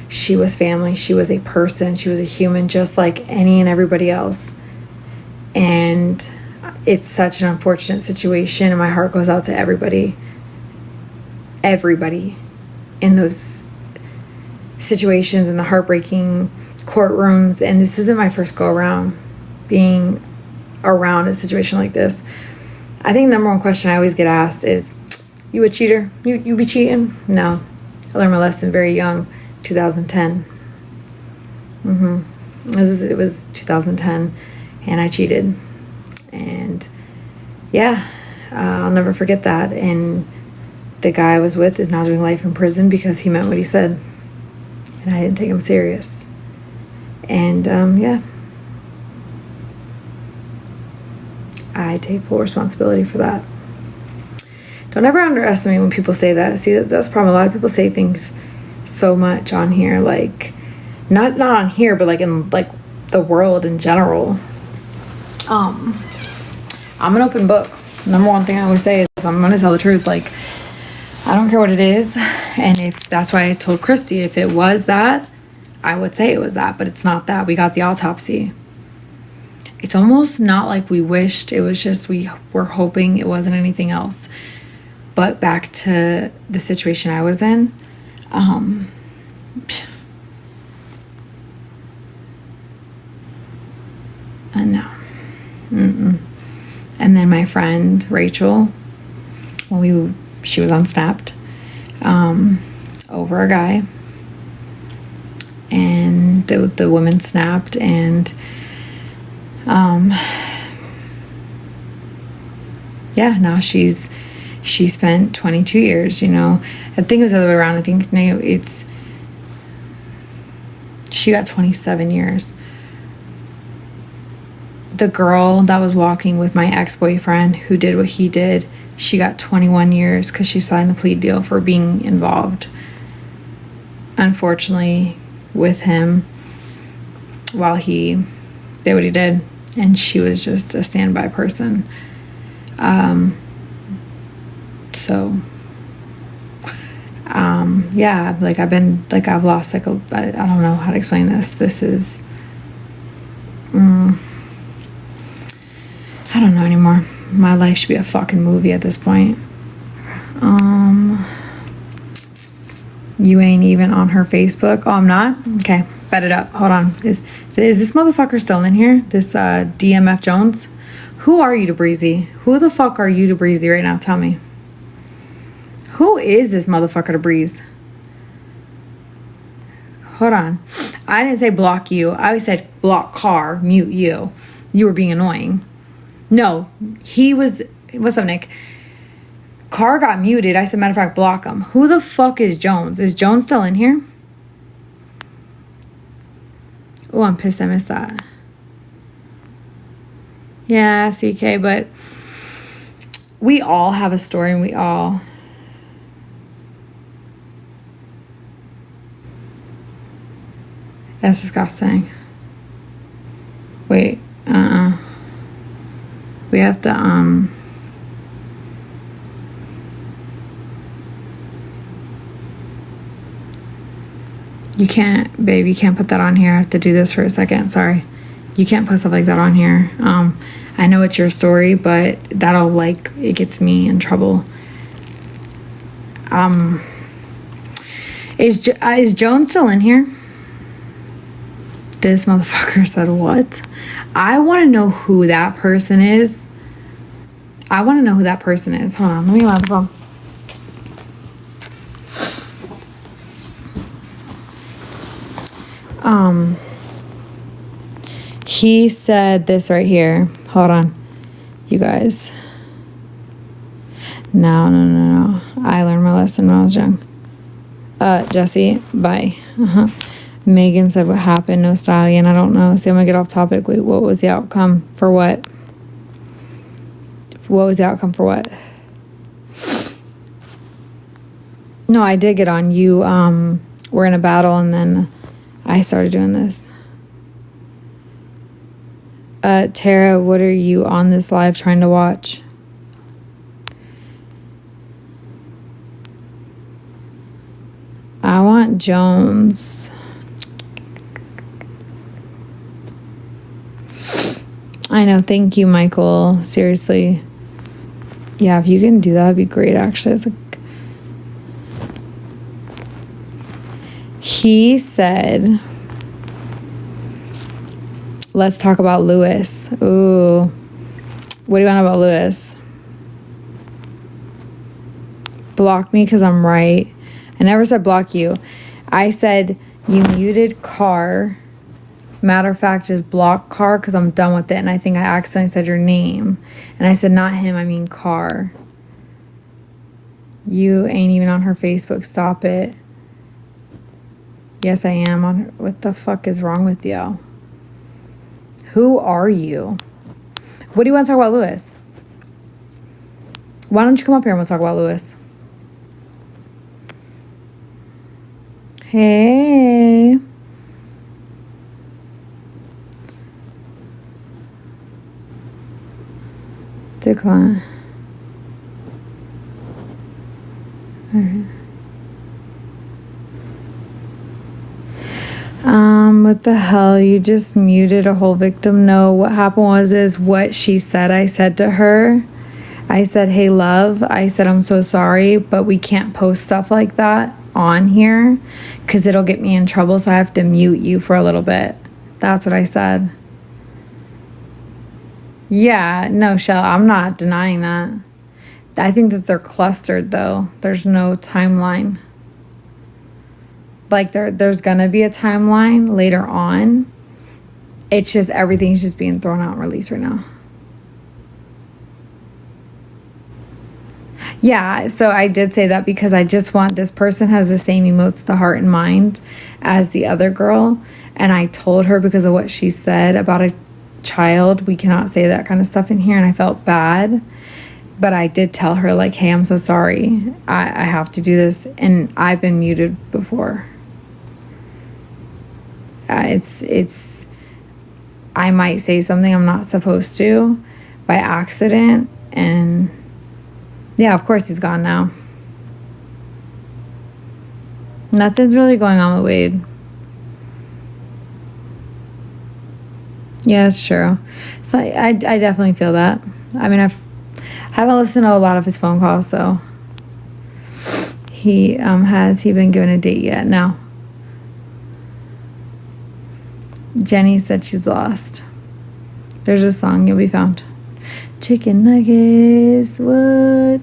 S1: she was family, she was a person, she was a human just like any and everybody else. And it's such an unfortunate situation, and my heart goes out to everybody in those situations, in the heartbreaking courtrooms. And this isn't my first go around being around a situation like this. I think the number one question I always get asked is, you a cheater? You be cheating? No. I learned my lesson very young, 2010. It was 2010, and I cheated. And yeah, I'll never forget that. And the guy I was with is now doing life in prison because he meant what he said. And I didn't take him serious. And yeah. I take full responsibility for that. Don't ever underestimate when people say that. See, that's the problem. A lot of people say things so much on here, like not on here, but like in like the world in general. I'm an open book. Number one thing I always say is I'm gonna tell the truth. Like, I don't care what it is, and if that's why I told Christy, if it was that, I would say it was that, but it's not that. We got the autopsy. It's almost not like we wished. It was just we were hoping it wasn't anything else. But back to the situation I was in, no. And then my friend Rachel, she was on Snapped over a guy, and the woman snapped, and yeah, now she spent 22 years, you know. I think it was the other way around. I think now she got 27 years. The girl that was walking with my ex-boyfriend who did what he did, she got 21 years because she signed a plea deal for being involved, unfortunately, with him while he did what he did. And she was just a standby person. Yeah, like I've lost like I don't know how to explain this. This is, I don't know anymore. My life should be a fucking movie at this point. You ain't even on her Facebook. Oh, I'm not? Okay, bet it up. Hold on. Is this motherfucker still in here? This DMF Jones? Who are you to Breezy? Who the fuck are you to Breezy right now? Tell me. Who is this motherfucker to Breeze? Hold on. I didn't say block you. I said block car, mute you. You were being annoying. No, he was... What's up, Nick? Car got muted. I said, matter of fact, block him. Who the fuck is Jones? Is Jones still in here? Oh, I'm pissed I missed that. Yeah, CK, but we all have a story, and we all... That's disgusting. Wait, we have to, you can't, babe, you can't put that on here. I have to do this for a second. Sorry. You can't put stuff like that on here. I know it's your story, but that'll, like, it gets me in trouble. Is Joan still in here? This motherfucker said what? I want to know who that person is. I want to know who that person is. Hold on, let me go on the phone. He said this right here. Hold on, you guys. No. I learned my lesson when I was young. Jesse, bye. Megan said, what happened? No stallion. I don't know. See, I'm gonna get off topic. Wait, what was the outcome for what? What was the outcome for what? No, I did get on. You were in a battle and then I started doing this. Tara, what are you on this live trying to watch? I want Jones. I know. Thank you, Michael. Seriously. Yeah, if you can do that, it'd be great, actually. It's like, he said, let's talk about Lewis. Ooh. What do you want about Lewis? Block me because I'm right. I never said block you. I said you muted Car. Matter of fact, just block Car because I'm done with it. And I think I accidentally said your name. And I said not him, I mean Car. You ain't even on her Facebook. Stop it. Yes, I am on her. What the fuck is wrong with you? Who are you? What do you want to talk about, Lewis? Why don't you come up here and we'll talk about Lewis? Hey. Decline. Okay. What the hell? You just muted a whole victim? No, what happened is what she said, I said to her. I said, hey, love. I said, I'm so sorry, but we can't post stuff like that on here because it'll get me in trouble, so I have to mute you for a little bit. That's what I said. Yeah, no, Shell, I'm not denying that. I think that they're clustered, though. There's no timeline. Like, there's gonna be a timeline later on. It's just everything's just being thrown out and released right now. Yeah, so I did say that because I just want, this person has the same emotes, the heart and mind, as the other girl. And I told her because of what she said about a child, we cannot say that kind of stuff in here, and I felt bad. But I did tell her, like, hey, I'm so sorry. I have to do this, and I've been muted before. It's I might say something I'm not supposed to by accident, and yeah, of course he's gone now. Nothing's really going on with Wade. Yeah, it's true. So I definitely feel that. I mean, I haven't listened to a lot of his phone calls, so has he been given a date yet? No. Jenny said she's lost. There's a song, you'll be found. Chicken nuggets, what?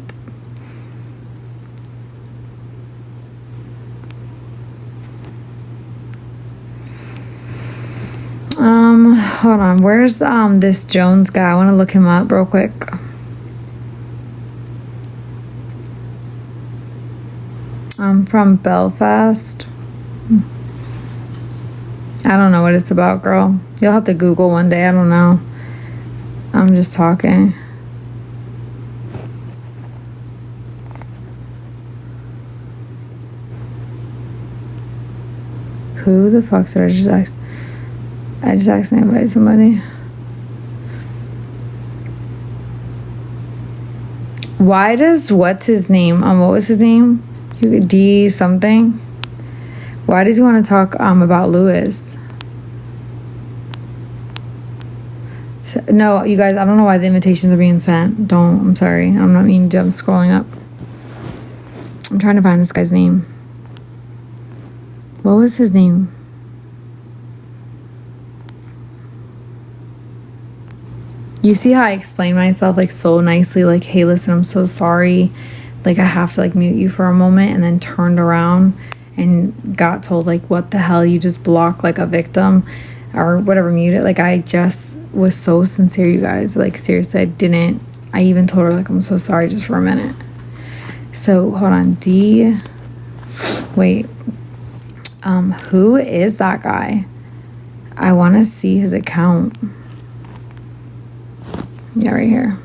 S1: Hold on. Where's this Jones guy? I want to look him up real quick. I'm from Belfast. I don't know what it's about, girl. You'll have to Google one day. I don't know. I'm just talking. Who the fuck did I just ask? I just accidentally invited somebody. Why does, what's his name? What was his name? D something. Why does he want to talk about Lewis? So, no, you guys, I don't know why the invitations are being sent. I'm sorry. I'm not meaning to. I'm scrolling up. I'm trying to find this guy's name. What was his name? You see how I explained myself like so nicely, like, hey, listen, I'm so sorry. Like, I have to like mute you for a moment, and then turned around and got told like, what the hell, you just blocked like a victim or whatever, muted. Like, I just was so sincere, you guys. Like, seriously, I even told her like, I'm so sorry, just for a minute. So hold on, D. Wait. Who is that guy? I want to see his account. Yeah, right here.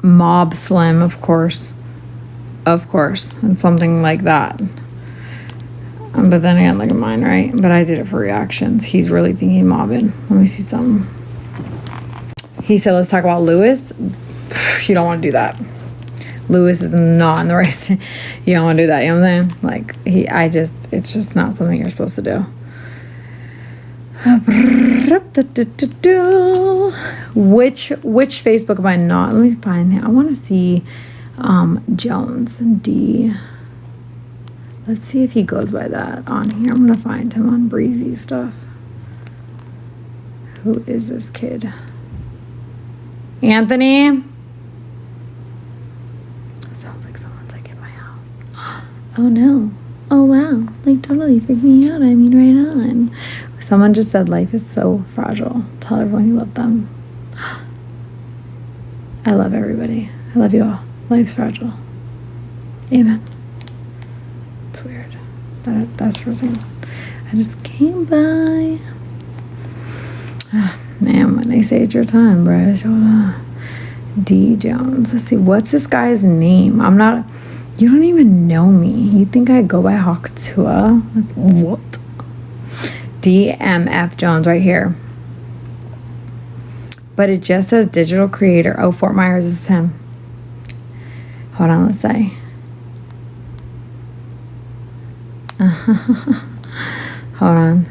S1: Mob Slim, of course. Of course. And something like that. But then again, look at mine, right? But I did it for reactions. He's really thinking mobbing. Let me see something. He said, let's talk about Lewis. You don't want to do that. Lewis is not in the right. You don't want to do that. You know what I'm saying? Like, it's just not something you're supposed to do. Which Facebook am I not? Let me find him. I want to see Jones. D. Let's see if he goes by that on here. I'm gonna find him on Breezy stuff. Who is this kid? Anthony? Sounds like someone's like in my house. Oh no. Oh wow. Like totally freaked me out. I mean, right on. Someone just said life is so fragile. Tell everyone you love them. I love everybody. I love you all. Life's fragile. Amen. It's weird. That's for a second. I just came by. Man, when they say it's your time, Bre'z, hold on. D. Jones. Let's see. What's this guy's name? I'm not. You don't even know me. You think I go by Tuah? Like, what? DMF Jones right here. But it just says digital creator. Oh, Fort Myers is him. Hold on, let's say. Hold on.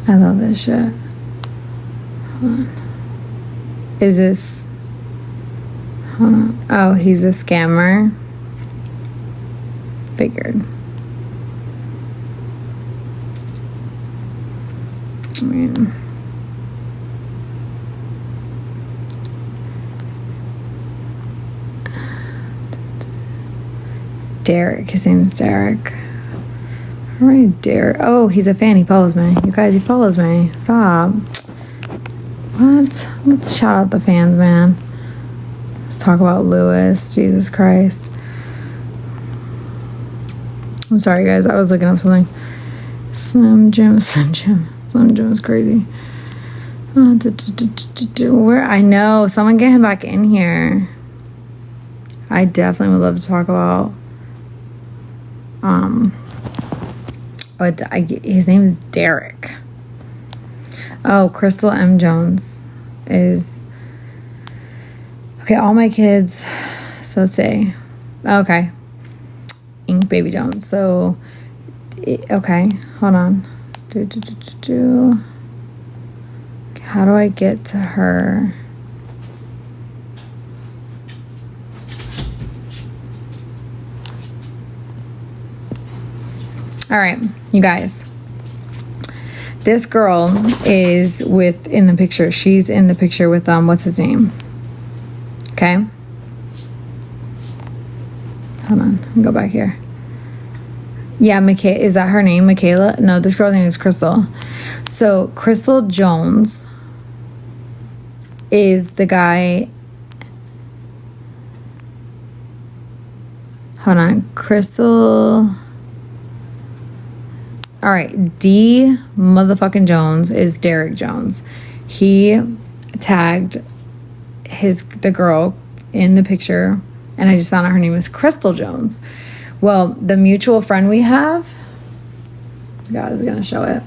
S1: I love this shit. Hold on. Is this... Hold on. Oh, he's a scammer. Figured. I mean... Derek. His name's Derek. All right, Derek. Oh, he's a fan. He follows me. You guys, he follows me. Stop. What? Let's shout out the fans, man. Let's talk about Lewis. Jesus Christ. I'm sorry, guys. I was looking up something. Slim Jim is crazy. Where? I know. Someone get him back in here. I definitely would love to talk about... his name is Derek. Oh, Crystal M. Jones is... Okay, all my kids... So let's say... Okay. Ink Baby Jones. So... Okay, hold on. How do I get to her? All right, you guys. This girl is in the picture. She's in the picture with what's his name? Okay. Hold on. Let me go back here. Yeah, is that her name? Michaela? No, this girl's name is Crystal. So Crystal Jones is the guy. Hold on. Crystal. All right, D motherfucking Jones is Derek Jones. He tagged the girl in the picture, and I just found out her name is Crystal Jones. Well, the mutual friend we have, God is gonna show it.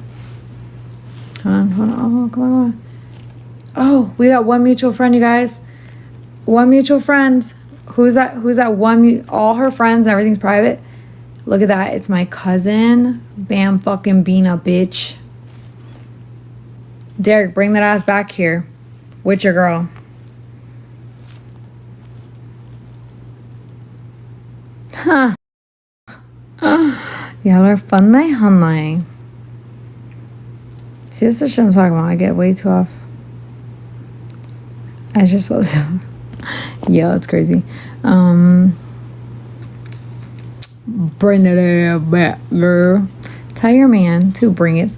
S1: Hold on. Oh, come on. Oh, we got one mutual friend, you guys. One mutual friend. Who's that one? All her friends and everything's private. Look at that. It's my cousin. Bam fucking Bina, bitch. Derek, bring that ass back here. With your girl. Huh. Y'all are funny, honey. See, this is the shit I'm talking about. I get way too off. I just supposed to. Yo, it's crazy. Bring it back, girl. Tell your man to bring it.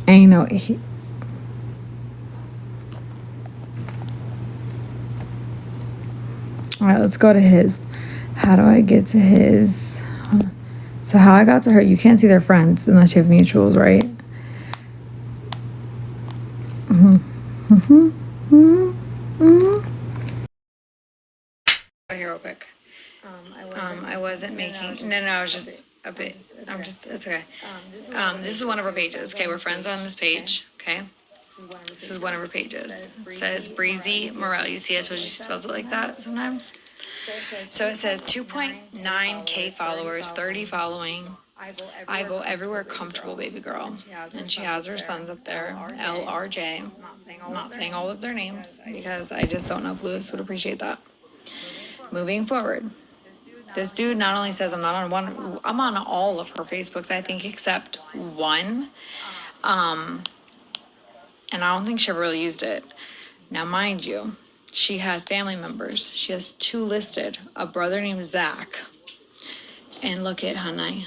S1: And you know, all right, let's go to his. How do I get to his? So how I got to her, you can't see their friends unless you have mutuals, right? Here real quick. I wasn't making. No, I was just a bit. It's okay. This is one of her pages. Okay, we're friends on this page. Okay. This is one of her pages. It says Breezy Morel. You see, I told you she spells it like that sometimes. So it says 2.9K followers, 30 following. I go everywhere comfortable, baby girl. And she has her sons up there, LRJ. I'm not saying all of their names because I just don't know if Lewis would appreciate that. Moving forward. This dude not only says I'm not on one, I'm on all of her Facebooks, I think, except one. And I don't think she ever really used it. Now, mind you, she has family members. She has 2 listed, a brother named Zach. And look at Hanai.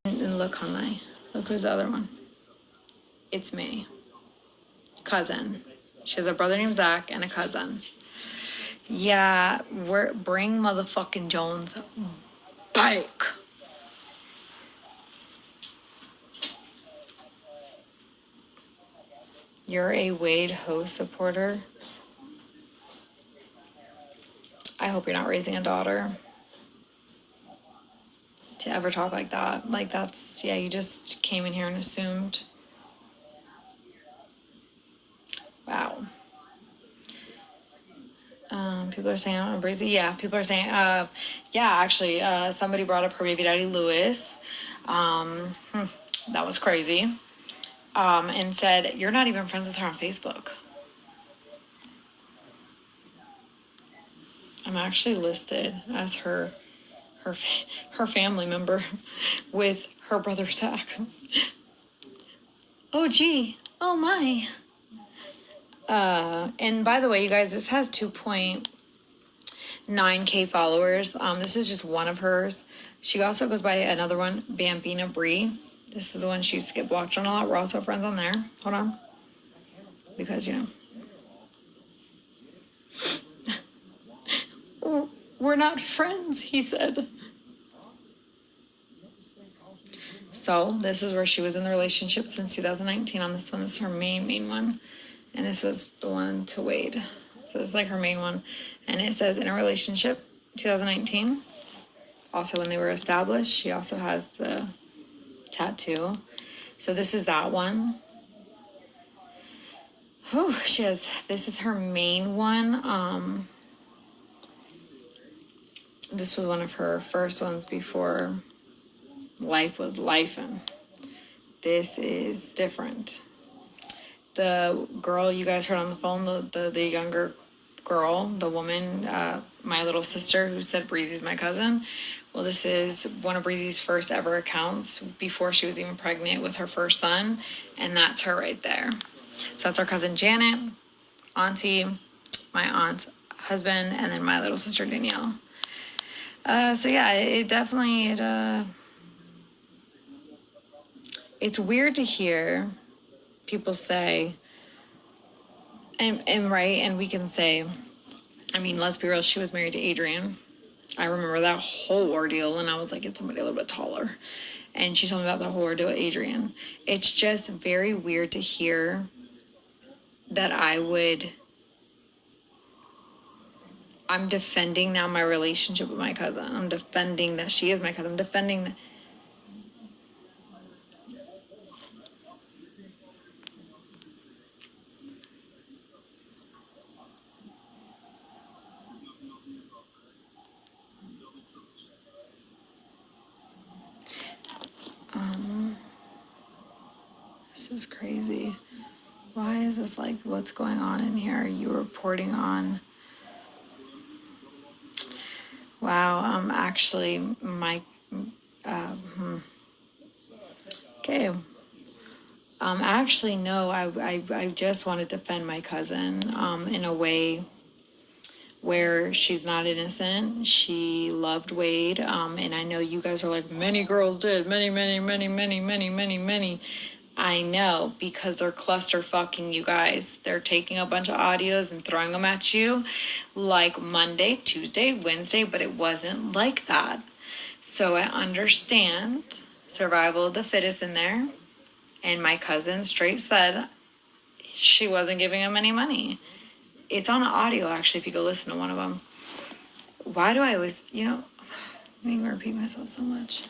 S1: And look, Hanai. Look who's the other one. It's me. Cousin. She has a brother named Zach and a cousin. Yeah, bring motherfucking Jones back. You're a Wade Ho supporter. I hope you're not raising a daughter to ever talk like that. Like, that's, yeah, you just came in here and assumed. Wow. People are saying I'm Breezy. Yeah, people are saying, actually, somebody brought up her baby daddy, Lewis. That was crazy. And said, you're not even friends with her on Facebook. I'm actually listed as her family member with her brother Zach. Oh, gee. Oh, my. And by the way, you guys, this has 2.9K followers. This is just one of hers. She also goes by another one, Bambina Bree. This is the one she used to get blocked on a lot. We're also friends on there. Hold on. Because, we're not friends, he said. So this is where she was in the relationship since 2019. On this one, this is her main one. And this was the one to Wade. So this is like her main one. And it says in a relationship, 2019. Also when they were established, she also has the tattoo. So this is that one. Oh, this is her main one. This was one of her first ones before life was lifing. This is different. The girl you guys heard on the phone, the younger girl, the woman, my little sister who said Breezy's my cousin. Well, this is one of Breezy's first ever accounts before she was even pregnant with her first son. And that's her right there. So that's our cousin Janet, auntie, my aunt's husband, and then my little sister Danielle. So yeah, it definitely, it's weird to hear people say, and right, and we can say, I mean, let's be real, she was married to Adrian. I remember that whole ordeal, and I was like, get somebody a little bit taller. And she told me about the whole ordeal with Adrian. It's just very weird to hear that I'm defending now my relationship with my cousin. I'm defending that she is my cousin. I'm defending that. This is crazy. Why is this like, what's going on in here? Are you reporting on? Wow, actually, my, Okay. Actually, no, I just want to defend my cousin in a way where she's not innocent. She loved Wade, and I know you guys are like, many girls did, many. I know, because they're cluster fucking, you guys. They're taking a bunch of audios and throwing them at you like Monday, Tuesday, Wednesday, but it wasn't like that. So I understand survival of the fittest in there. And my cousin straight said she wasn't giving him any money. It's on audio, actually, if you go listen to one of them. Why do I always, make me repeat myself so much?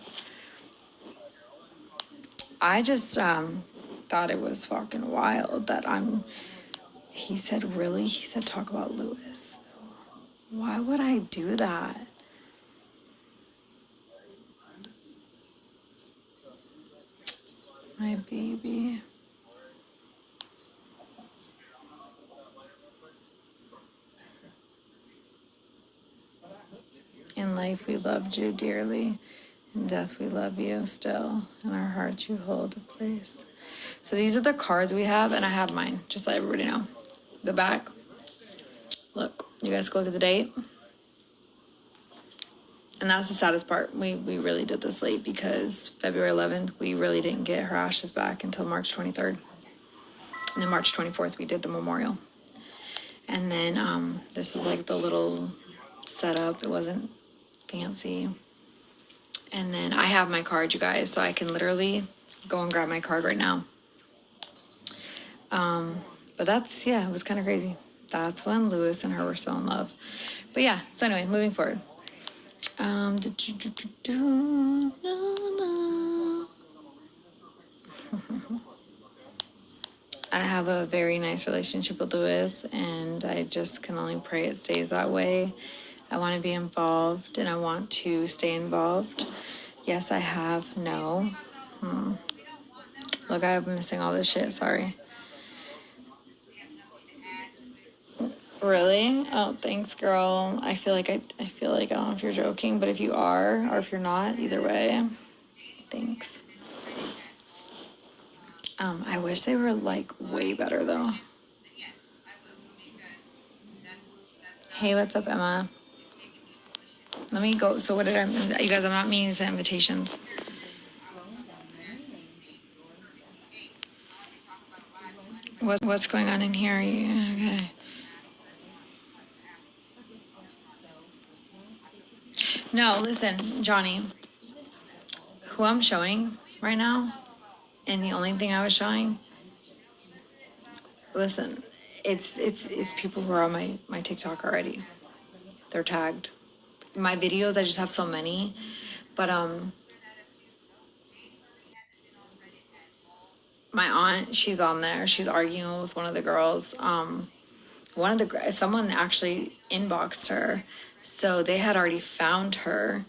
S1: I just thought it was fucking wild that he said, really? He said, talk about Lewis. Why would I do that? My baby. In life, we loved you dearly. In death, we love you still. In our hearts, you hold a place. So these are the cards we have, and I have mine, just to let everybody know. The back. Look, you guys can look at the date. And that's the saddest part. We really did this late because February 11th, we really didn't get her ashes back until March 23rd. And then March 24th, we did the memorial. And then this is like the little setup. It wasn't fancy. And then I have my card, you guys, so I can literally go and grab my card right now. But that's, yeah, it was kind of crazy. That's when Lewis and her were so in love. But yeah, so anyway, moving forward. I have a very nice relationship with Lewis, and I just can only pray it stays that way. I want to be involved, and I want to stay involved. Yes, I have. No. Look, I'm missing all this shit. Sorry. Really? Oh, thanks, girl. I feel like I don't know if you're joking, but if you are or if you're not, either way, thanks. I wish they were like way better though. Hey, what's up, Emma? Let me go. So what did you guys? I'm not meaning to invitations. What's going on in here? Okay. No, listen, Johnny. Who I'm showing right now, and the only thing I was showing. Listen, it's people who are on my TikTok already. They're tagged. My videos, I just have so many, but my aunt, she's on there. She's arguing with one of the girls. Someone actually inboxed her, so they had already found her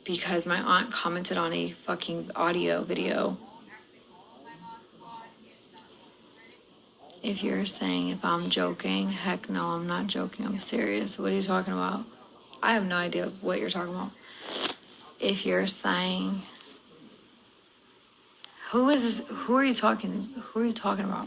S1: because my aunt commented on a fucking audio video. If you're saying if I'm joking, heck no, I'm not joking. I'm serious. What are you talking about? I have no idea what you're talking about. If you're saying, who are you talking? Who are you talking about?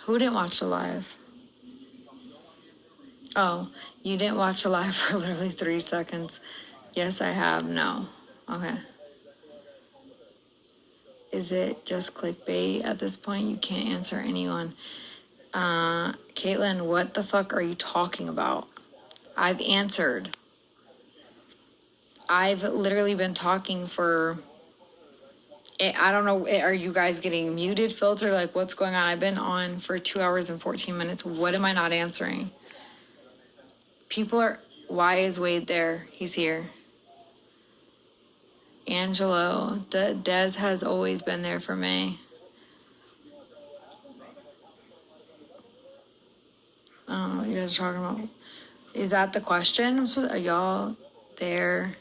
S1: Who didn't watch the live? Oh, you didn't watch the live for literally 3 seconds. Yes, I have. No. Okay. Is it just clickbait at this point? You can't answer anyone. Caitlin, what the fuck are you talking about? I've answered. I've literally been talking for... I don't know, are you guys getting muted, filter? Like, what's going on? I've been on for 2 hours and 14 minutes. What am I not answering? People are... Why is Wade there? He's here. Angelo. Des has always been there for me. I don't know what you guys are talking about. Is that the question? Are y'all there?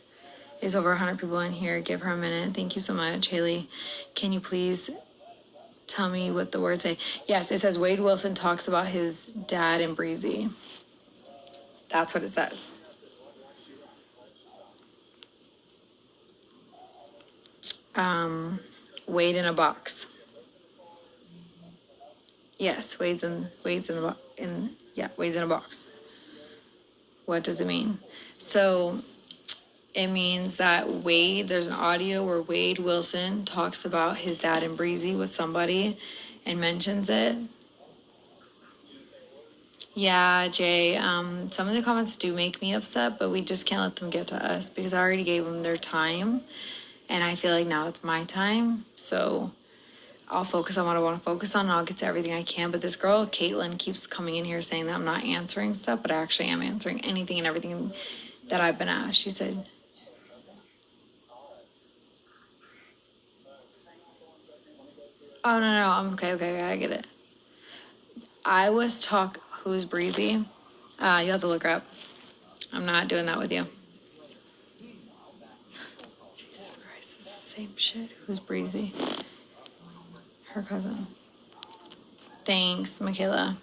S1: Is over 100 people in here. Give her a minute. Thank you so much, Haley. Can you please tell me what the words say? Yes, it says Wade Wilson talks about his dad and Breezy. That's what it says. Wade in a box. Yes, Wade's in Wade's in a box. What does it mean? So it means that Wade, there's an audio where Wade Wilson talks about his dad and Breezy with somebody and mentions it. Yeah, Jay, some of the comments do make me upset, but we just can't let them get to us because I already gave them their time and I feel like now it's my time. So I'll focus on what I want to focus on and I'll get to everything I can. But this girl, Caitlin, keeps coming in here saying that I'm not answering stuff, but I actually am answering anything and everything that I've been asked. She said, oh, no, I'm okay, I get it. I was who's Breezy? You have to look her up. I'm not doing that with you. Jesus Christ, it's the same shit. Who's Breezy? Her cousin. Thanks, Michaela.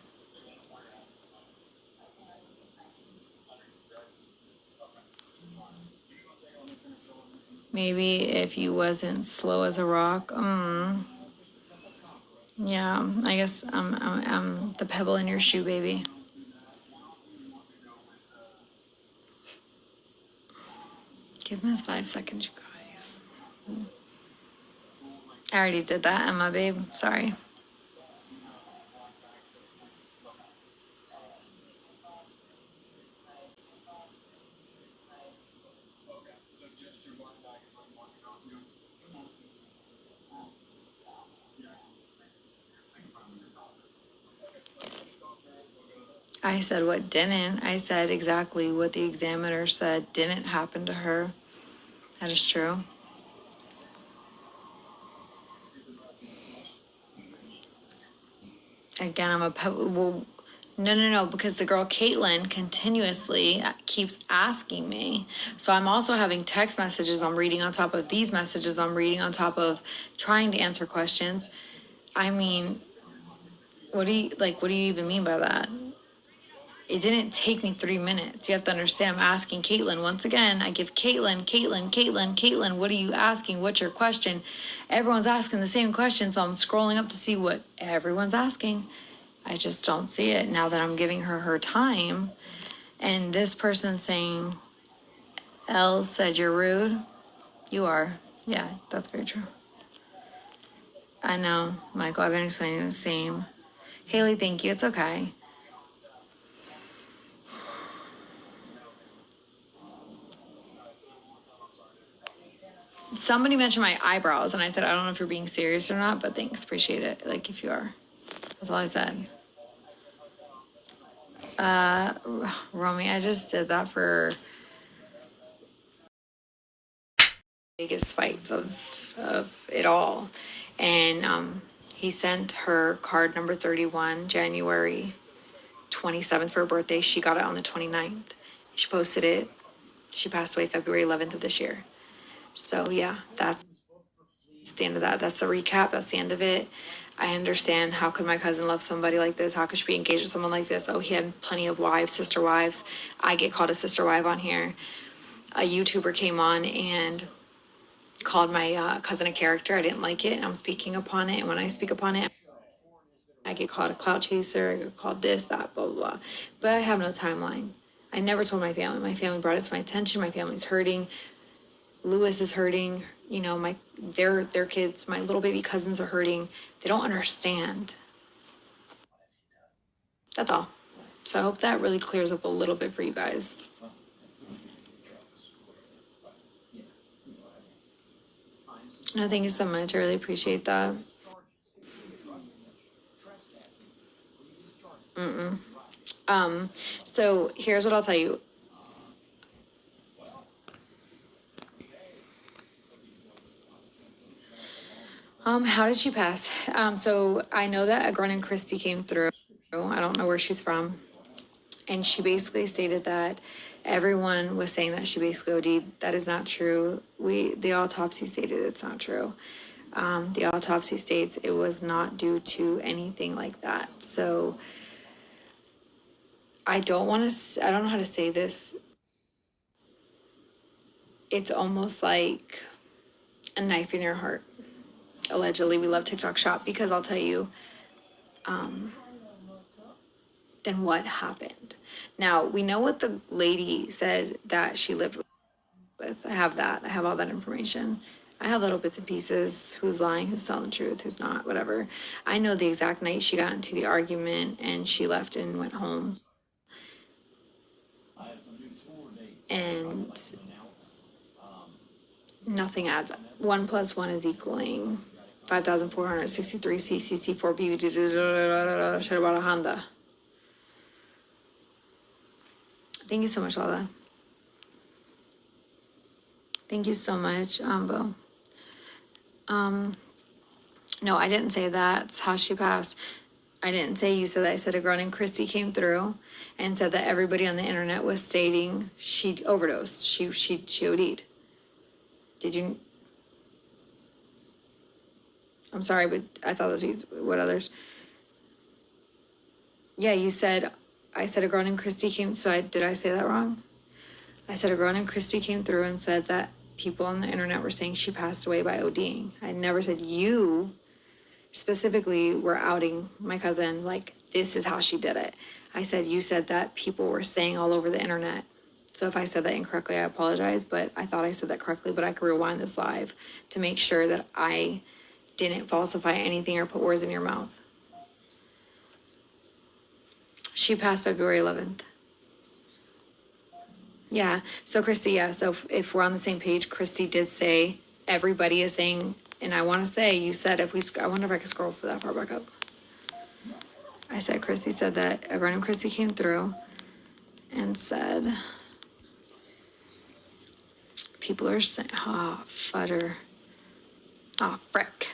S1: Maybe if you wasn't slow as a rock. Yeah, I guess I'm the pebble in your shoe, baby. Give me 5 seconds, you guys. I already did that, Emma, babe. Sorry. I said what didn't. I said exactly what the examiner said didn't happen to her. That is true. Again, I'm a well, no, because the girl Caitlin continuously keeps asking me. So I'm also having text messages I'm reading on top of these messages I'm reading on top of trying to answer questions. I mean, what do you even mean by that? It didn't take me 3 minutes. You have to understand, I'm asking Caitlin. Once again, I give Caitlin, what are you asking? What's your question? Everyone's asking the same question, so I'm scrolling up to see what everyone's asking. I just don't see it now that I'm giving her time. And this person saying, Elle said you're rude. You are. Yeah, that's very true. I know, Michael, I've been explaining the same. Haley, thank you. It's okay. Somebody mentioned my eyebrows, and I said, I don't know if you're being serious or not, but thanks. Appreciate it. Like, if you are. That's all I said. Romy, I just did that for biggest fights of it all. And he sent her card number 31, January 27th for her birthday. She got it on the 29th. She posted it. She passed away February 11th of this year. So, yeah, that's the end of that. That's the recap. That's the end of it. I understand. How could my cousin love somebody like this? How could she be engaged with someone like this? Oh, he had plenty of wives, sister wives. I get called a sister wife on here. A YouTuber came on and called my cousin a character. I didn't like it, and I'm speaking upon it. And when I speak upon it, I get called a clout chaser. I get called this, that, blah, blah, blah. But I have no timeline. I never told my family. My family brought it to my attention. My family's hurting. Lewis is hurting. You know, their kids, my little baby cousins are hurting. They don't understand. That's all. So I hope that really clears up a little bit for you guys. No, thank you so much. I really appreciate that. So here's what I'll tell you. How did she pass? So I know that Agron and Christy came through. I don't know where she's from. And she basically stated that everyone was saying that she basically OD'd. That is not true. The autopsy stated it's not true. The autopsy states it was not due to anything like that. So I don't want to, I don't know how to say this. It's almost like a knife in your heart. Allegedly, we love TikTok Shop because I'll tell you, then what happened. Now, we know what the lady said that she lived with. I have that. I have all that information. I have little bits and pieces. Who's lying, who's telling the truth, who's not, whatever. I know the exact night she got into the argument and she left and went home. And nothing adds up. 1 + 1 is equaling 5,463 CCC4B. Should have bought a Honda. Thank you so much, Lala. Thank you so much, Bo. No, I didn't say that's how she passed. I didn't say you said that. I said a girl named Christy came through and said that everybody on the internet was stating she overdosed. She OD'd. Did you? I'm sorry, but I thought this was what others. Yeah, you said. I said a girl named Christy came. So did I say that wrong? I said a girl named Christy came through and said that people on the internet were saying she passed away by ODing. I never said you specifically were outing my cousin like this is how she did it. I said you said that people were saying all over the internet. So if I said that incorrectly, I apologize, but I thought I said that correctly, but I could rewind this live to make sure that I didn't falsify anything or put words in your mouth. She passed February 11th. Yeah. So Christy, yeah. So if we're on the same page, Christy did say everybody is saying, and I want to say you said if we, I wonder if I could scroll for that far back up. I said Christy said that a girl named Christy came through and said people are saying, oh, futter. Oh, frick.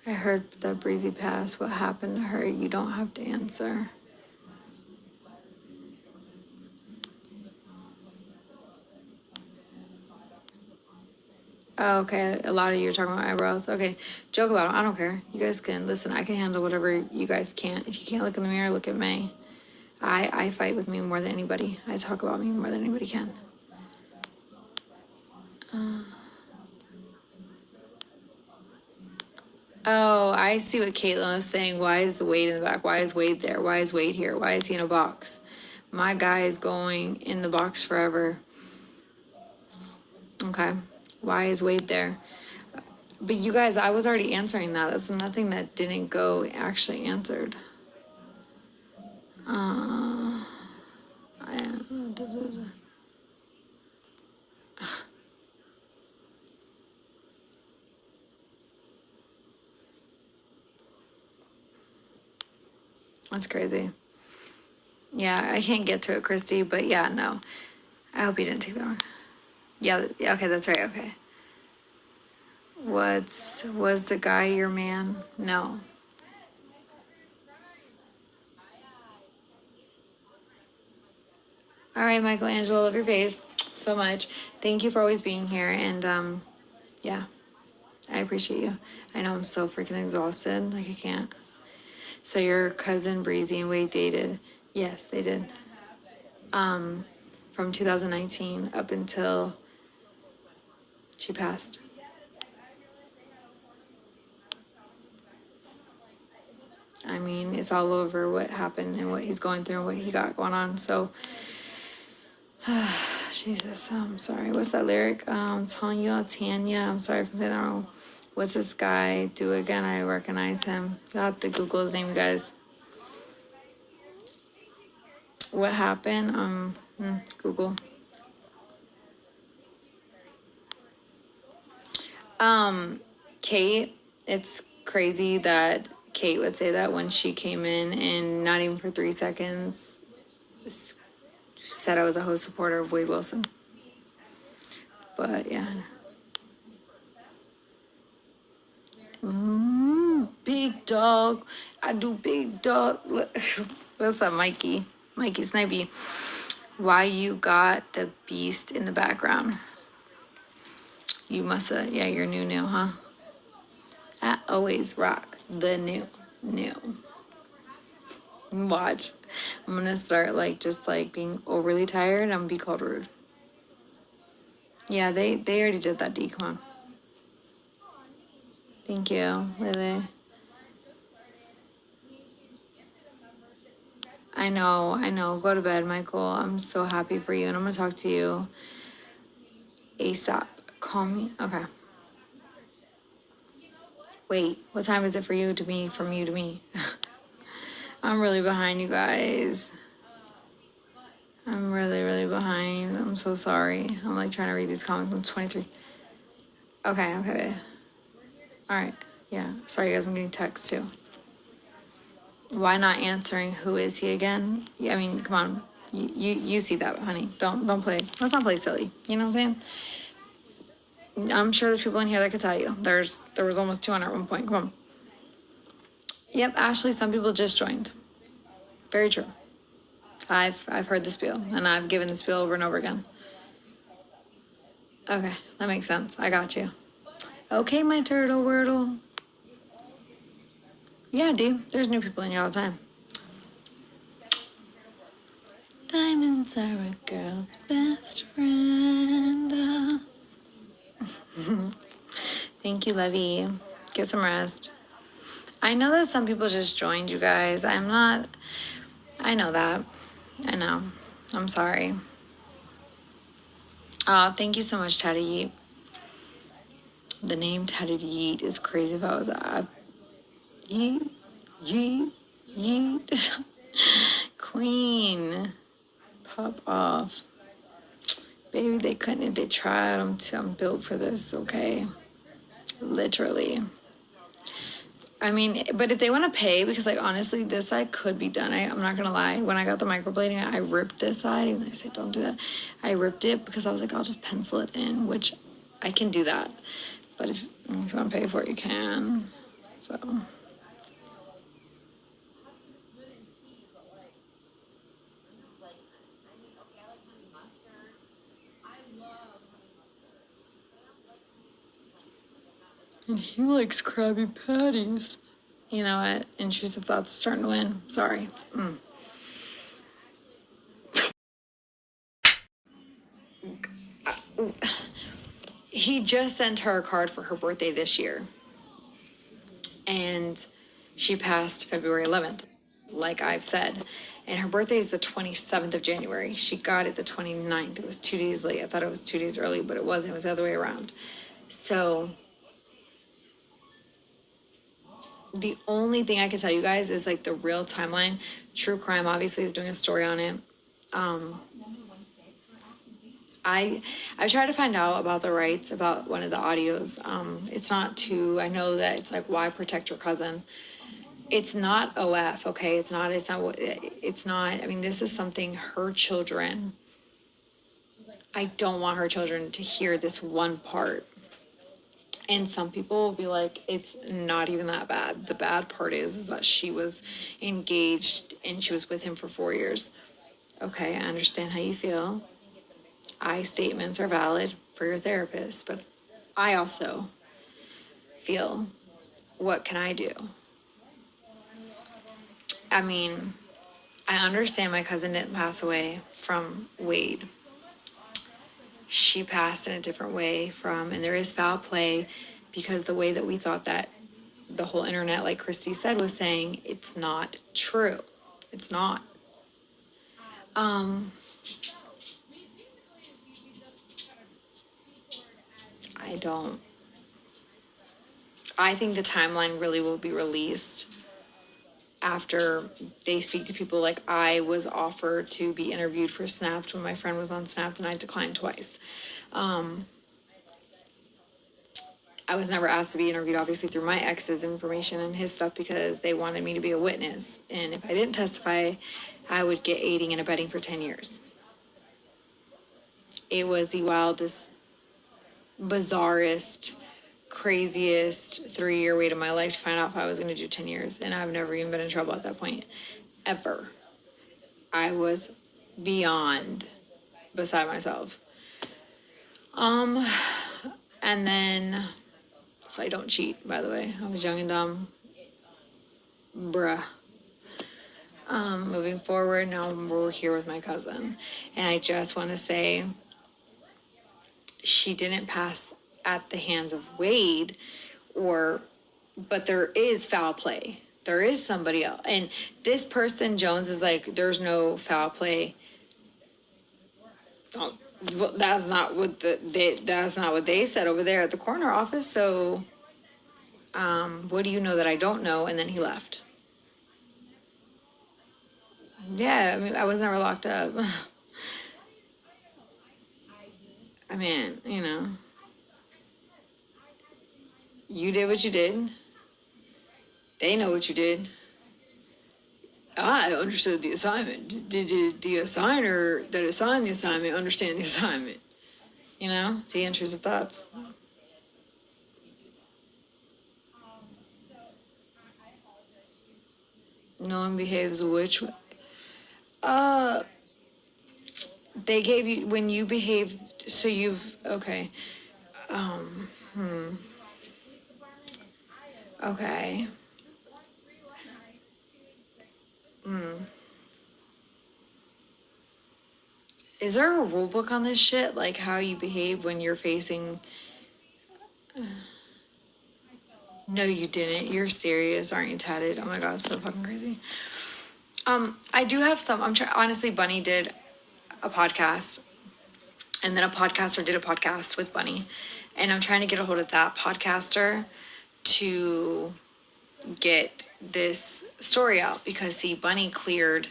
S1: I heard that Breezy passed. What happened to her? You don't have to answer. Oh, okay. A lot of you are talking about eyebrows. Okay. Joke about them. I don't care. You guys can listen. I can handle whatever you guys can't. If you can't look in the mirror, look at me. I fight with me more than anybody. I talk about me more than anybody can. Oh, I see what Caitlin was saying. Why is Wade in the back? Why is Wade there? Why is Wade here? Why is he in a box? My guy is going in the box forever. Okay. Why is Wade there? But you guys, I was already answering that. That's nothing that didn't go actually answered. That's crazy. Yeah, I can't get to it, Christy, but yeah, no. I hope you didn't take that wrong. Yeah, okay, that's right, okay. Was the guy your man? No. All right, Michelangelo, love your face so much. Thank you for always being here, and yeah, I appreciate you. I know I'm so freaking exhausted, like I can't. So your cousin Breezy and Wade dated? Yes, they did. From 2019 up until she passed. I mean, it's all over what happened and what he's going through and what he got going on. So, Jesus, I'm sorry. What's that lyric? Tanya. I'm sorry for saying that wrong. What's this guy do again? I recognize him. You'll have to Google his name, you guys. What happened? Google. Kate, it's crazy that Kate would say that when she came in and not even for 3 seconds said I was a host supporter of Wade Wilson. But yeah. Big dog. I do big dog. What's up, Mikey? Mikey Snipey. Why you got the beast in the background? You must have, yeah, you're new, huh? I always rock the new. Watch. I'm gonna start like just like being overly tired. I'm gonna be called rude. Yeah, they already did that, D. Come on. Thank you, Lily. I know. Go to bed, Michael. I'm so happy for you, and I'm gonna talk to you ASAP. Call me. Okay. Wait, what time is it for you to me, from you to me? I'm really behind, you guys. I'm really behind. I'm so sorry. I'm like trying to read these comments. I'm 23. Okay. All right. Yeah. Sorry, guys. I'm getting texts too. Why not answering? Who is he again? Yeah, I mean, come on. You see that, honey. Don't play. Let's not play silly. You know what I'm saying? I'm sure there's people in here that could tell you. There was almost 200 at one point. Come on. Yep, Ashley. Some people just joined. Very true. I've heard the spiel, and I've given the spiel over and over again. Okay, that makes sense. I got you. Okay, my turtle wordle. Yeah, dude. There's new people in here all the time. Diamonds are a girl's best friend. Thank you, Levy. Get some rest. I know that some people just joined, you guys. I know that. I know. I'm sorry. Thank you so much, Teddy Yeet. The name Teddy Yeet is crazy if I was Yeet. Queen. Pop off. Baby, they couldn't if they tried. I'm built for this, okay? Literally. I mean, but if they want to pay, because like honestly, this side could be done. I'm not gonna lie. When I got the microblading, I ripped this side. Even though I said don't do that, I ripped it because I was like, I'll just pencil it in, which I can do that. But if you want to pay for it, you can. So. And he likes Krabby Patties. You know what? Intrusive thoughts are starting to win. Sorry. He just sent her a card for her birthday this year. And she passed February 11th, like I've said. And her birthday is the 27th of January. She got it the 29th. It was 2 days late. I thought it was 2 days early, but it wasn't. It was the other way around. So the only thing I can tell you guys is like the real timeline. True Crime obviously is doing a story on it. I tried to find out about the rights about one of the audios. It's not to, I know that it's like, why protect your cousin? It's not OF, okay? It's not, I mean, this is something her children, I don't want her children to hear this one part. And some people will be like, it's not even that bad. The bad part is that she was engaged and she was with him for 4 years. Okay, I understand how you feel. I statements are valid for your therapist, but I also feel, what can I do? I mean, I understand my cousin didn't pass away from Wade. She passed in a different way from, and there is foul play because the way that we thought that the whole internet, like Christy said, was saying, it's not true. It's not. I think the timeline really will be released after they speak to people. Like, I was offered to be interviewed for Snapped when my friend was on Snapped and I declined twice. I was never asked to be interviewed, obviously, through my ex's information and his stuff because they wanted me to be a witness. And if I didn't testify, I would get aiding and abetting for 10 years. It was the wildest, bizarrest, craziest 3-year wait of my life to find out if I was going to do 10 years. And I've never even been in trouble at that point. Ever. I was beyond beside myself. And then, so I don't cheat, by the way. I was young and dumb. Bruh. Moving forward, now we're here with my cousin. And I just want to say, she didn't pass at the hands of Wade, but there is foul play. There is somebody else. And this person, Jones, is like, there's no foul play. Oh, well, that's not what they said over there at the corner office. So, what do you know that I don't know? And then he left. Yeah, I mean, I was never locked up. I mean, you did what you did. They know what you did. I understood the assignment. Did the assigner that assigned the assignment understand the assignment? It's the intrusive thoughts. No one behaves which way? They gave you, when you behaved, so you've, okay. Okay. Is there a rule book on this shit? Like how you behave when you're facing... No, you didn't. You're serious, aren't you, tatted? Oh my god, it's so fucking crazy. I do have some, honestly, Bunny did a podcast, and then a podcaster did a podcast with Bunny, and I'm trying to get a hold of that podcaster to get this story out, because see, Bunny cleared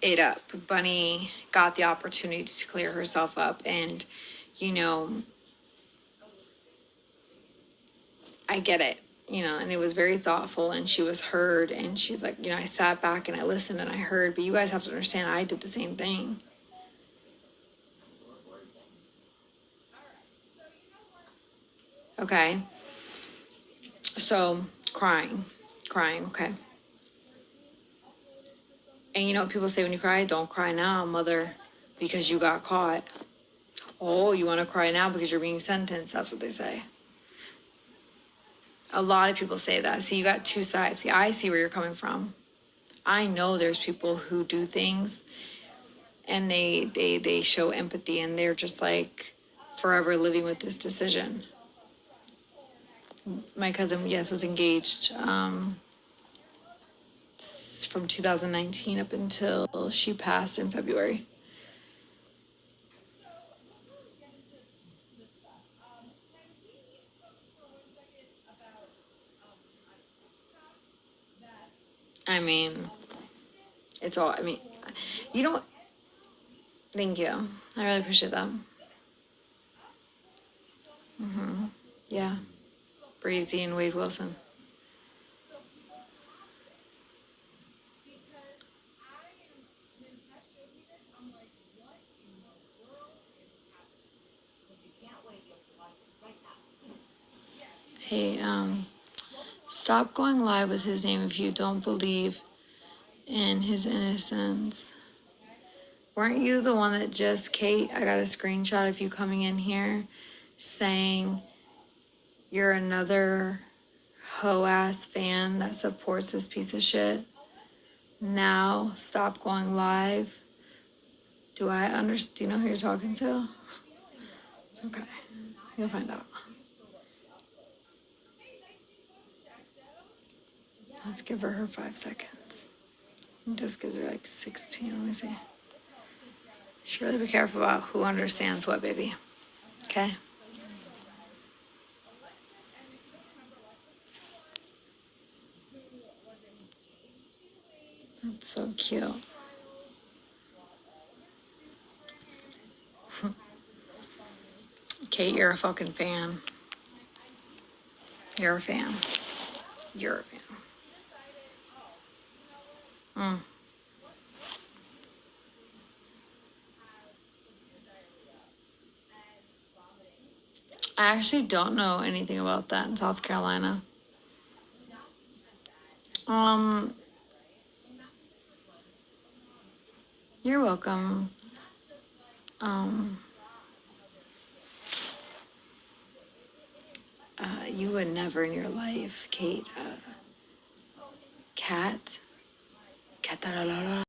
S1: it up. Bunny got the opportunity to clear herself up, and I get it, and it was very thoughtful, and she was heard, and she's like, I sat back and I listened and I heard, but you guys have to understand, I did the same thing. Okay. So, crying, okay. And you know what people say when you cry? Don't cry now, mother, because you got caught. Oh, you want to cry now because you're being sentenced. That's what they say. A lot of people say that. See, you got two sides. See, I see where you're coming from. I know there's people who do things and they show empathy, and they're just like forever living with this decision. My cousin, yes, was engaged from 2019 up until she passed in February. I mean, it's all, you don't, thank you. I really appreciate that. Yeah. Bre'z and Wade Wilson. Hey, stop going live with his name if you don't believe in his innocence. Weren't you the one that just, Kate, I got a screenshot of you coming in here saying you're another hoe-ass fan that supports this piece of shit? Now, stop going live. Do I understand? Do you know who you're talking to? It's okay. You'll find out. Let's give her 5 seconds. This gives her like 16. Let me see. Should really be careful about who understands what, baby. Okay? That's so cute. Kate, you're a fucking fan. You're a fan. You're a fan. I actually don't know anything about that in South Carolina. Um, you're welcome. Um, you would never in your life, Kate. Cat. Cat.